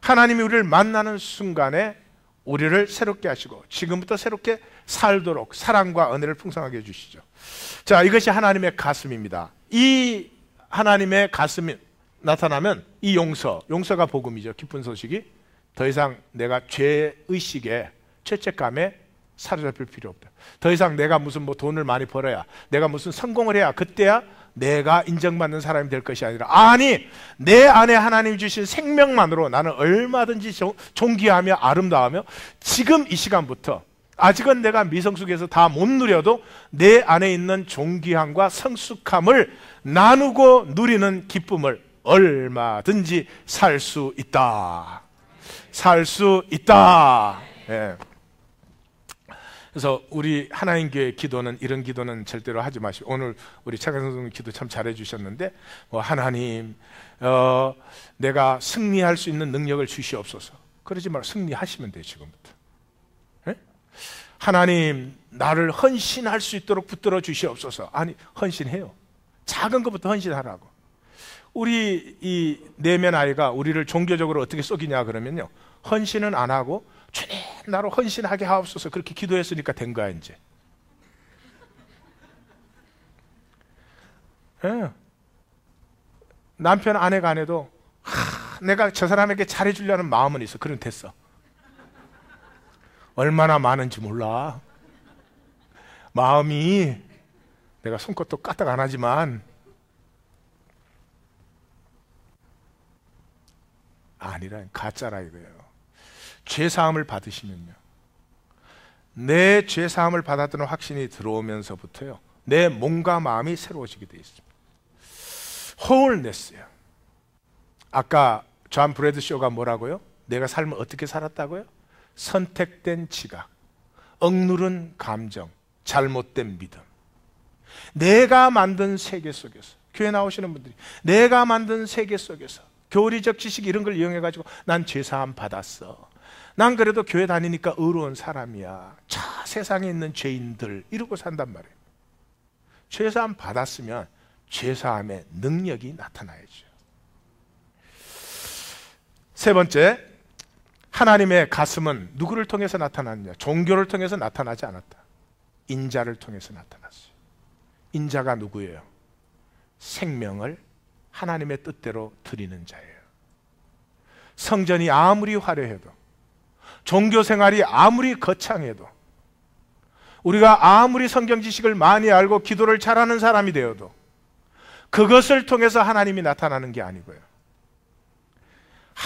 하나님이 우리를 만나는 순간에 우리를 새롭게 하시고 지금부터 새롭게 살도록 사랑과 은혜를 풍성하게 해주시죠. 자, 이것이 하나님의 가슴입니다. 이 하나님의 가슴이 나타나면 이 용서가 복음이죠. 기쁜 소식이 더 이상 내가 죄의식에, 죄책감에 사로잡힐 필요 없다. 더 이상 내가 무슨 뭐 돈을 많이 벌어야, 내가 무슨 성공을 해야 그때야 내가 인정받는 사람이 될 것이 아니라, 아니 내 안에 하나님 주신 생명만으로 나는 얼마든지 존귀하며 아름다우며 지금 이 시간부터, 아직은 내가 미성숙해서 다 못 누려도 내 안에 있는 존귀함과 성숙함을 나누고 누리는 기쁨을 얼마든지 살 수 있다. 살 수 있다. 예. 그래서 우리 하나님 교회 기도는, 이런 기도는 절대로 하지 마시고, 오늘 우리 차관성 선생님 기도 참 잘해 주셨는데, 하나님 내가 승리할 수 있는 능력을 주시옵소서. 그러지 말고 승리하시면 돼요. 지금부터. 네? 하나님 나를 헌신할 수 있도록 붙들어 주시옵소서. 아니, 헌신해요. 작은 것부터 헌신하라고. 우리 이 내면 아이가 우리를 종교적으로 어떻게 속이냐 그러면요, 헌신은 안 하고 주님 나로 헌신하게 하옵소서 그렇게 기도했으니까 된 거야 이제. 예. 남편 아내가 안 해도 내가 저 사람에게 잘해주려는 마음은 있어. 그럼 됐어. 얼마나 많은지 몰라. 마음이, 내가 손끝도 까딱 안 하지만 아니라 가짜라 이거예요. 죄사함을 받으시면요, 내 죄사함을 받았다는 확신이 들어오면서부터요, 내 몸과 마음이 새로워지게 되어 있습니다. 홀네스요. 아까 존 브래드쇼가 뭐라고요? 내가 삶을 어떻게 살았다고요? 선택된 지각, 억누른 감정, 잘못된 믿음. 내가 만든 세계 속에서, 교회 나오시는 분들이 내가 만든 세계 속에서 교리적 지식 이런 걸 이용해 가지고 난 죄사함 받았어, 난 그래도 교회 다니니까 의로운 사람이야, 저 세상에 있는 죄인들 이러고 산단 말이에요. 죄사함 받았으면 죄사함의 능력이 나타나야죠. 세 번째, 하나님의 가슴은 누구를 통해서 나타났냐? 종교를 통해서 나타나지 않았다. 인자를 통해서 나타났어요. 인자가 누구예요? 생명을 하나님의 뜻대로 드리는 자예요. 성전이 아무리 화려해도, 종교 생활이 아무리 거창해도, 우리가 아무리 성경 지식을 많이 알고 기도를 잘하는 사람이 되어도 그것을 통해서 하나님이 나타나는 게 아니고요,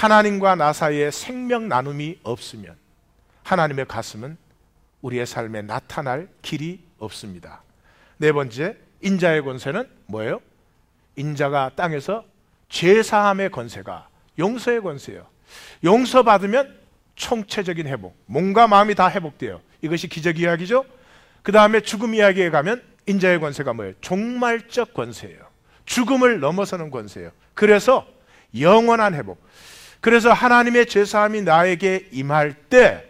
하나님과 나 사이에 생명 나눔이 없으면 하나님의 가슴은 우리의 삶에 나타날 길이 없습니다. 네 번째, 인자의 권세는 뭐예요? 인자가 땅에서 죄사함의 권세가 용서의 권세예요. 용서받으면 총체적인 회복, 몸과 마음이 다 회복돼요. 이것이 기적 이야기죠. 그 다음에 죽음 이야기에 가면 인자의 권세가 뭐예요? 종말적 권세예요. 죽음을 넘어서는 권세예요. 그래서 영원한 회복. 그래서 하나님의 죄사함이 나에게 임할 때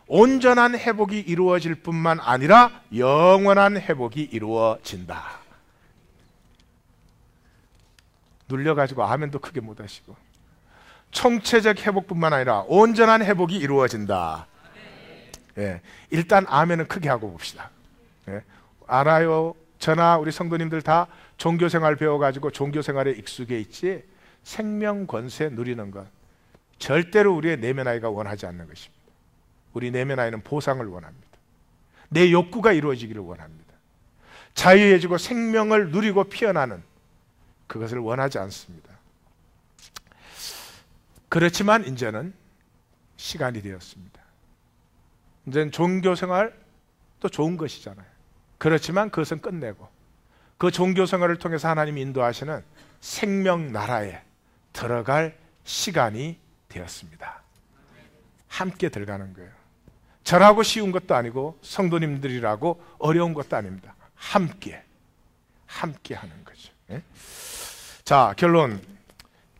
온전한 회복이 이루어질 뿐만 아니라 영원한 회복이 이루어진다. 눌려가지고 아멘도 크게 못하시고, 총체적 회복뿐만 아니라 온전한 회복이 이루어진다. 예, 일단 아멘은 크게 하고 봅시다. 예, 알아요. 저나 우리 성도님들 다 종교생활 배워가지고 종교생활에 익숙해 있지, 생명 권세 누리는 것 절대로 우리의 내면 아이가 원하지 않는 것입니다. 우리 내면 아이는 보상을 원합니다. 내 욕구가 이루어지기를 원합니다. 자유해지고 생명을 누리고 피어나는 그것을 원하지 않습니다. 그렇지만 이제는 시간이 되었습니다. 이제는 종교생활 또 좋은 것이잖아요. 그렇지만 그것은 끝내고 그 종교생활을 통해서 하나님이 인도하시는 생명 나라에 들어갈 시간이 되었습니다. 함께 들어가는 거예요. 저라고 쉬운 것도 아니고 성도님들이라고 어려운 것도 아닙니다. 함께 하는 거죠. 예? 자, 결론.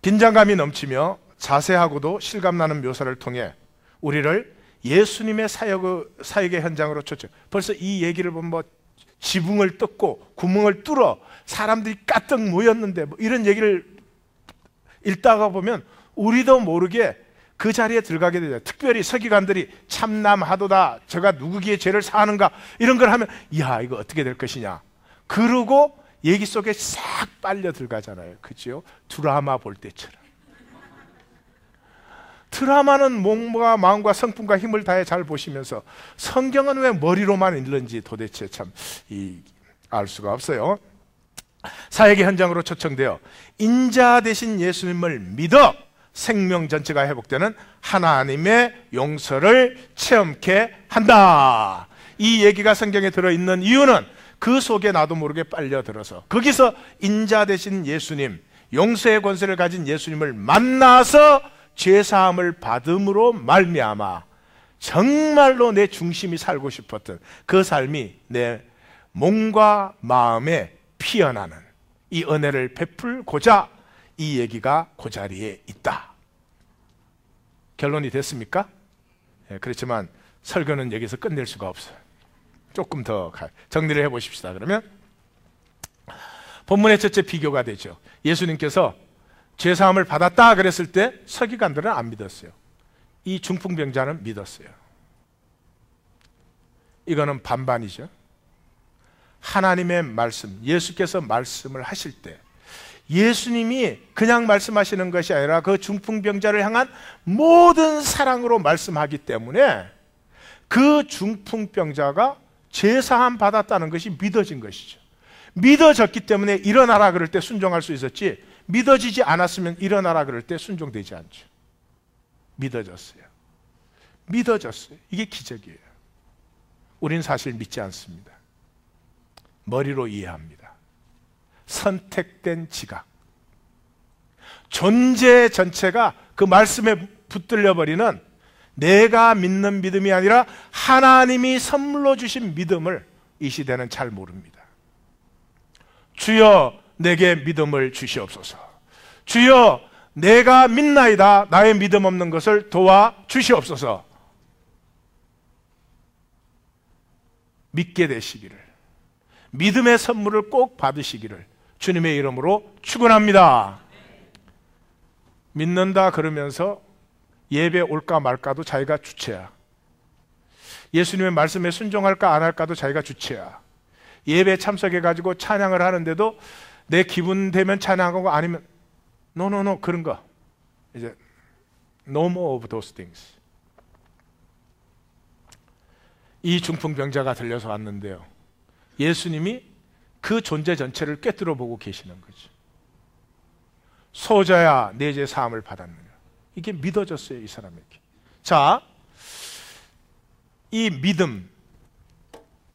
긴장감이 넘치며 자세하고도 실감나는 묘사를 통해 우리를 예수님의 사역의 현장으로 초청. 벌써 이 얘기를 보면 뭐 지붕을 뜯고 구멍을 뚫어 사람들이 까뜩 모였는데 뭐 이런 얘기를 읽다가 보면 우리도 모르게 그 자리에 들어가게 되죠. 특별히 서기관들이 참남하도다, 저가 누구기에 죄를 사하는가, 이런 걸 하면 야, 이거 어떻게 될 것이냐, 그러고 얘기 속에 싹 빨려 들어가잖아요. 그죠? 드라마 볼 때처럼. 드라마는 몸과 마음과 성품과 힘을 다해 잘 보시면서 성경은 왜 머리로만 읽는지 도대체 참 알 수가 없어요. 사역의 현장으로 초청되어 인자 되신 예수님을 믿어 생명 전체가 회복되는 하나님의 용서를 체험케 한다. 이 얘기가 성경에 들어있는 이유는 그 속에 나도 모르게 빨려들어서 거기서 인자 되신 예수님, 용서의 권세를 가진 예수님을 만나서 죄사함을 받음으로 말미암아 정말로 내 중심이 살고 싶었던 그 삶이 내 몸과 마음에 피어나는 이 은혜를 베풀고자 이 얘기가 그 자리에 있다. 결론이 됐습니까? 예, 그렇지만 설교는 여기서 끝낼 수가 없어요. 조금 더 정리를 해보십시다. 그러면 본문의 첫째 비교가 되죠. 예수님께서 죄사함을 받았다 그랬을 때 서기관들은 안 믿었어요. 이 중풍병자는 믿었어요. 이거는 반반이죠. 하나님의 말씀, 예수께서 말씀을 하실 때 예수님이 그냥 말씀하시는 것이 아니라 그 중풍병자를 향한 모든 사랑으로 말씀하기 때문에 그 중풍병자가 죄사함 받았다는 것이 믿어진 것이죠. 믿어졌기 때문에 일어나라 그럴 때 순종할 수 있었지, 믿어지지 않았으면 일어나라 그럴 때 순종되지 않죠. 믿어졌어요. 이게 기적이에요. 우린 사실 믿지 않습니다. 머리로 이해합니다. 선택된 지각, 존재 전체가 그 말씀에 붙들려버리는 내가 믿는 믿음이 아니라 하나님이 선물로 주신 믿음을 이 시대는 잘 모릅니다. 주여 내게 믿음을 주시옵소서. 주여 내가 믿나이다, 나의 믿음 없는 것을 도와 주시옵소서. 믿게 되시기를, 믿음의 선물을 꼭 받으시기를 주님의 이름으로 축원합니다. 믿는다 그러면서 예배 올까 말까도 자기가 주체야. 예수님의 말씀에 순종할까 안 할까도 자기가 주체야. 예배 참석해가지고 찬양을 하는데도 내 기분 되면 찬양하고 아니면 no 그런 거 이제 no more of those things. 이 중풍병자가 들려서 왔는데요, 예수님이 그 존재 전체를 꿰뚫어 보고 계시는 거죠. 소자야 내 죄 사함을 받았느냐. 이게 믿어졌어요, 이 사람에게. 자, 이 믿음,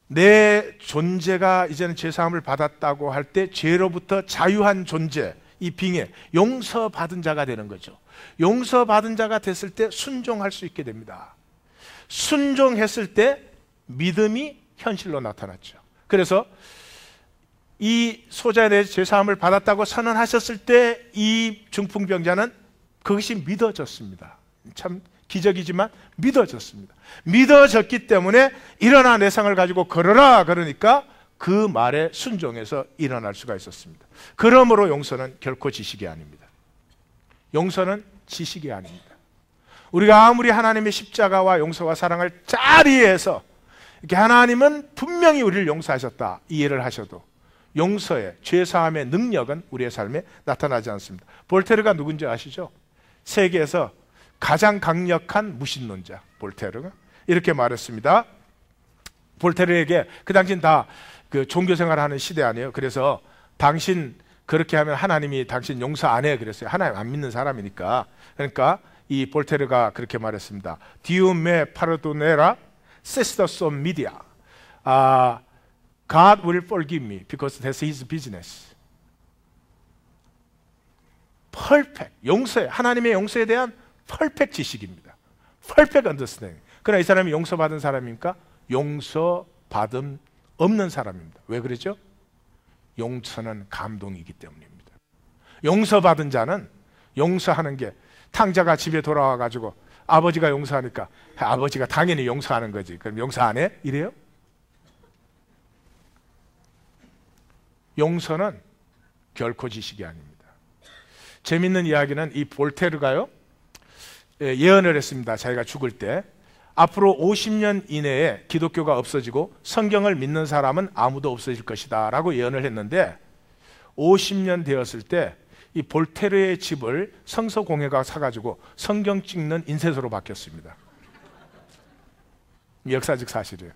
내 존재가 이제는 죄사함을 받았다고 할 때 죄로부터 자유한 존재, 이 빙의 용서받은 자가 되는 거죠. 용서받은 자가 됐을 때 순종할 수 있게 됩니다. 순종했을 때 믿음이 현실로 나타났죠. 그래서 이 소자에 대해 죄사함을 받았다고 선언하셨을 때 이 중풍병자는 그것이 믿어졌습니다. 참 기적이지만 믿어졌습니다. 믿어졌기 때문에 일어나 내 상을 가지고 걸어라 그러니까 그 말에 순종해서 일어날 수가 있었습니다. 그러므로 용서는 결코 지식이 아닙니다. 용서는 지식이 아닙니다. 우리가 아무리 하나님의 십자가와 용서와 사랑을 잘 이해해서 이렇게 하나님은 분명히 우리를 용서하셨다 이해를 하셔도 용서의 죄사함의 능력은 우리의 삶에 나타나지 않습니다. 볼테르가 누군지 아시죠? 세계에서 가장 강력한 무신론자 볼테르가 이렇게 말했습니다. 볼테르에게 그 당시는 다 그 종교생활하는 시대 아니에요. 그래서 당신 그렇게 하면 하나님이 당신 용서 안 해 그랬어요. 하나님 안 믿는 사람이니까. 그러니까 이 볼테르가 그렇게 말했습니다. Dio me perdonera se sto son media. God will forgive me because that's his business. 퍼펙트 용서에 하나님의 용서에 대한 퍼펙트 지식입니다. 퍼펙트 언더스탠딩. 그러나 이 사람이 용서받은 사람입니까? 용서받음 없는 사람입니다. 왜 그러죠? 용서는 감동이기 때문입니다. 용서받은 자는 용서하는 게 탕자가 집에 돌아와 가지고 아버지가 용서하니까 아버지가 당연히 용서하는 거지. 그럼 용서 안 해? 이래요? 용서는 결코 지식이 아닙니다. 재밌는 이야기는 이 볼테르가요 예언을 했습니다. 자기가 죽을 때 앞으로 50년 이내에 기독교가 없어지고 성경을 믿는 사람은 아무도 없어질 것이다 라고 예언을 했는데 50년 되었을 때 이 볼테르의 집을 성서공회가 사가지고 성경 찍는 인쇄소로 바뀌었습니다. 역사적 사실이에요.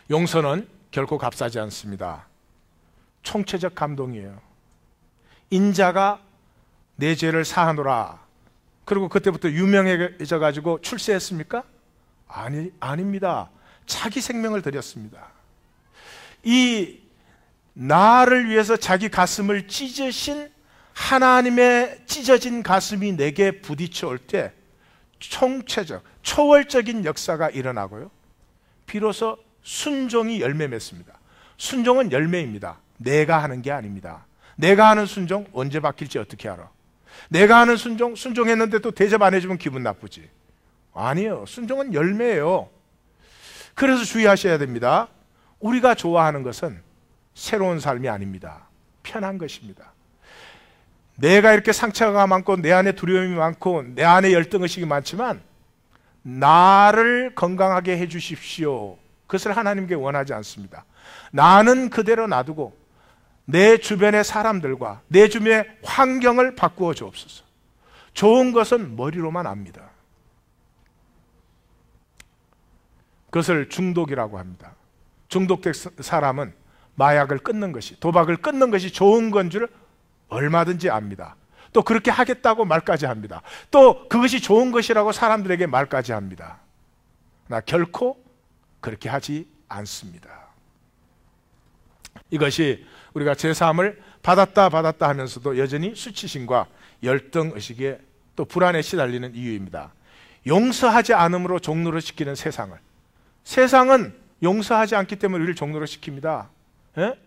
용서는 결코 값싸지 않습니다. 총체적 감동이에요. 인자가 내 죄를 사하노라. 그리고 그때부터 유명해져 가지고 출세했습니까? 아닙니다. 자기 생명을 드렸습니다. 이 나를 위해서 자기 가슴을 찢으신 하나님의 찢어진 가슴이 내게 부딪혀 올 때 총체적, 초월적인 역사가 일어나고요. 비로소 순종이 열매 맺습니다. 순종은 열매입니다. 내가 하는 게 아닙니다. 내가 하는 순종 언제 바뀔지 어떻게 알아? 내가 하는 순종, 순종했는데 또 대접 안 해주면 기분 나쁘지. 아니에요. 순종은 열매예요. 그래서 주의하셔야 됩니다. 우리가 좋아하는 것은 새로운 삶이 아닙니다. 편한 것입니다. 내가 이렇게 상처가 많고 내 안에 두려움이 많고 내 안에 열등의식이 많지만 나를 건강하게 해주십시오. 그것을 하나님께 원하지 않습니다. 나는 그대로 놔두고 내 주변의 사람들과 내 주변의 환경을 바꾸어 주옵소서. 좋은 것은 머리로만 압니다. 그것을 중독이라고 합니다. 중독된 사람은 마약을 끊는 것이, 도박을 끊는 것이 좋은 건 줄 얼마든지 압니다. 또 그렇게 하겠다고 말까지 합니다. 또 그것이 좋은 것이라고 사람들에게 말까지 합니다. 나 결코 그렇게 하지 않습니다. 이것이 우리가 제사함을 받았다 하면서도 여전히 수치심과 열등의식에 또 불안에 시달리는 이유입니다. 용서하지 않음으로 종로를 시키는 세상은 용서하지 않기 때문에 우리를 종로를 시킵니다. 예?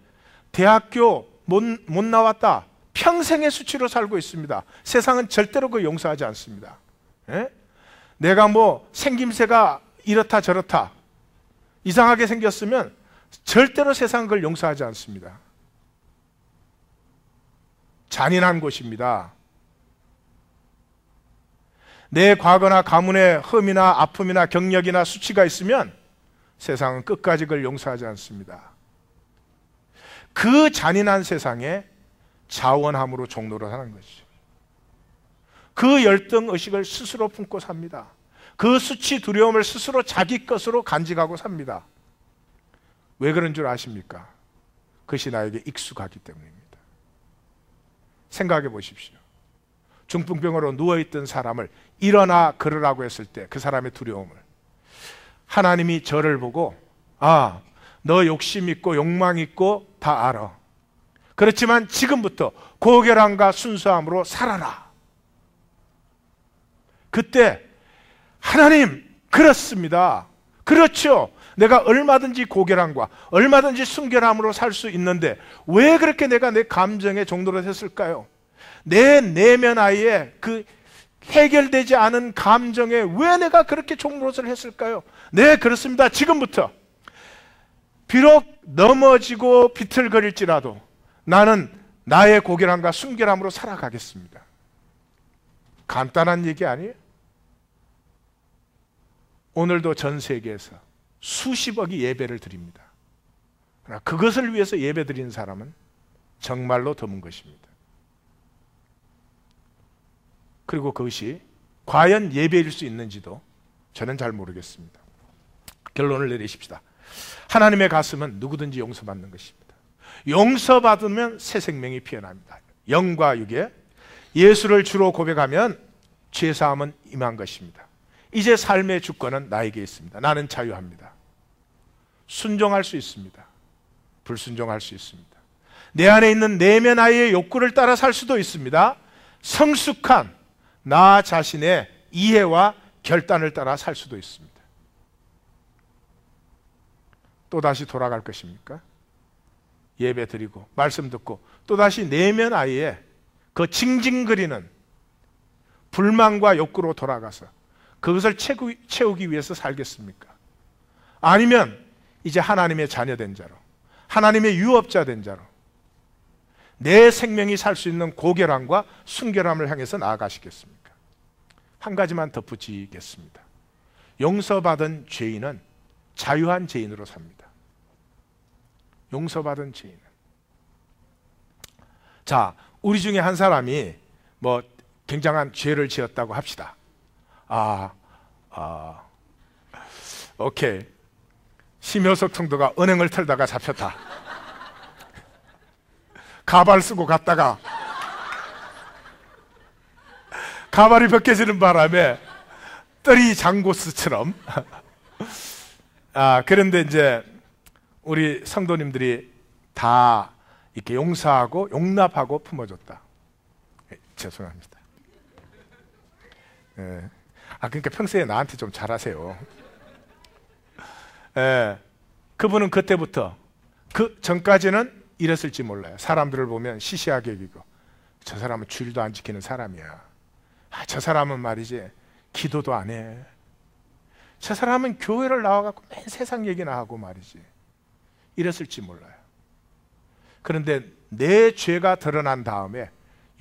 대학교 못 나왔다. 평생의 수치로 살고 있습니다. 세상은 절대로 그 용서하지 않습니다. 예? 내가 뭐 생김새가 이렇다 저렇다 이상하게 생겼으면 절대로 세상은 그걸 용서하지 않습니다. 잔인한 곳입니다. 내 과거나 가문의 흠이나 아픔이나 경력이나 수치가 있으면 세상은 끝까지 그걸 용서하지 않습니다. 그 잔인한 세상에 자원함으로 종로를 하는 것이죠. 그 열등의식을 스스로 품고 삽니다. 그 수치 두려움을 스스로 자기 것으로 간직하고 삽니다. 왜 그런 줄 아십니까? 그것이 나에게 익숙하기 때문입니다. 생각해 보십시오. 중풍병으로 누워있던 사람을 일어나 걸으라고 했을 때 그 사람의 두려움을 하나님이 저를 보고 아, 너 욕심 있고 욕망 있고 다 알아. 그렇지만 지금부터 고결함과 순수함으로 살아라. 그때 하나님, 그렇습니다. 그렇죠. 내가 얼마든지 고결함과 얼마든지 순결함으로 살 수 있는데 왜 그렇게 내가 내 감정에 종노릇 했을까요? 내 내면 아이에 그 해결되지 않은 감정에 왜 내가 그렇게 종노릇을 했을까요? 네, 그렇습니다. 지금부터 비록 넘어지고 비틀거릴지라도 나는 나의 고결함과 순결함으로 살아가겠습니다. 간단한 얘기 아니에요? 오늘도 전 세계에서 수십억이 예배를 드립니다. 그러나 그것을 위해서 예배 드리는 사람은 정말로 드문 것입니다. 그리고 그것이 과연 예배일 수 있는지도 저는 잘 모르겠습니다. 결론을 내리십시다. 하나님의 가슴은 누구든지 용서받는 것입니다. 용서받으면 새 생명이 피어납니다. 영과 육에 예수를 주로 고백하면 죄사함은 임한 것입니다. 이제 삶의 주권은 나에게 있습니다. 나는 자유합니다. 순종할 수 있습니다. 불순종할 수 있습니다. 내 안에 있는 내면 아이의 욕구를 따라 살 수도 있습니다. 성숙한 나 자신의 이해와 결단을 따라 살 수도 있습니다. 또다시 돌아갈 것입니까? 예배 드리고 말씀 듣고 또다시 내면 아이의 그 징징거리는 불만과 욕구로 돌아가서 그것을 채우기 위해서 살겠습니까? 아니면 이제 하나님의 자녀된 자로, 하나님의 유업자 된 자로 내 생명이 살 수 있는 고결함과 순결함을 향해서 나아가시겠습니까? 한 가지만 덧붙이겠습니다. 용서받은 죄인은 자유한 죄인으로 삽니다. 용서받은 죄인은. 자, 우리 중에 한 사람이 뭐 굉장한 죄를 지었다고 합시다. 오케이. 심효석 총독가 은행을 털다가 잡혔다. 가발 쓰고 갔다가 가발이 벗겨지는 바람에 떨이 장고스처럼 그런데 이제 우리 성도님들이 다 이렇게 용서하고 용납하고 품어줬다. 죄송합니다. 그러니까 평소에 나한테 좀 잘하세요. 그분은 그때부터 그 전까지는 이랬을지 몰라요. 사람들을 보면 시시하게 여기고 저 사람은 주일도 안 지키는 사람이야. 저 사람은 말이지 기도도 안 해. 저 사람은 교회를 나와갖고 맨 세상 얘기나 하고 말이지. 이랬을지 몰라요. 그런데 내 죄가 드러난 다음에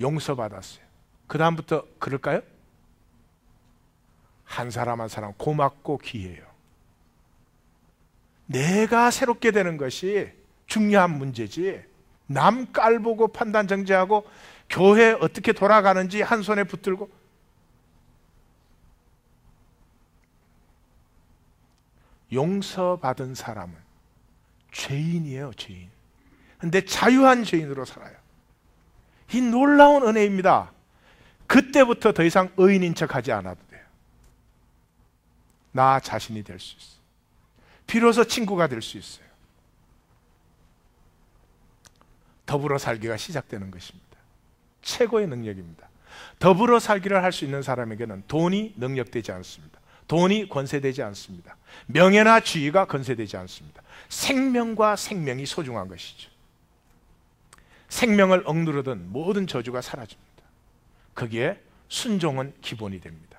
용서받았어요. 그 다음부터 그럴까요? 한 사람 한 사람 고맙고 귀해요. 내가 새롭게 되는 것이 중요한 문제지 남 깔보고 판단 정지하고 교회 어떻게 돌아가는지 한 손에 붙들고 용서받은 사람은 죄인이에요. 죄인. 근데 자유한 죄인으로 살아요. 이 놀라운 은혜입니다. 그때부터 더 이상 의인인 척하지 않아도 돼요. 나 자신이 될 수 있어요. 비로소 친구가 될 수 있어요. 더불어 살기가 시작되는 것입니다. 최고의 능력입니다. 더불어 살기를 할 수 있는 사람에게는 돈이 능력되지 않습니다. 돈이 권세되지 않습니다. 명예나 지위가 권세되지 않습니다. 생명과 생명이 소중한 것이죠. 생명을 억누르던 모든 저주가 사라집니다. 거기에 순종은 기본이 됩니다.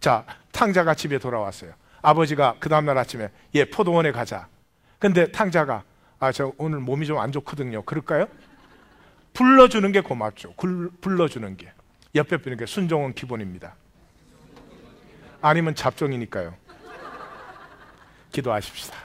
자, 탕자가 집에 돌아왔어요. 아버지가 그 다음날 아침에 포도원에 가자. 근데 탕자가 저 오늘 몸이 좀 안 좋거든요. 그럴까요? 불러주는 게 고맙죠. 불러주는 게. 옆에 분에게 게 순종은 기본입니다. 아니면 잡종이니까요. 기도하십시다.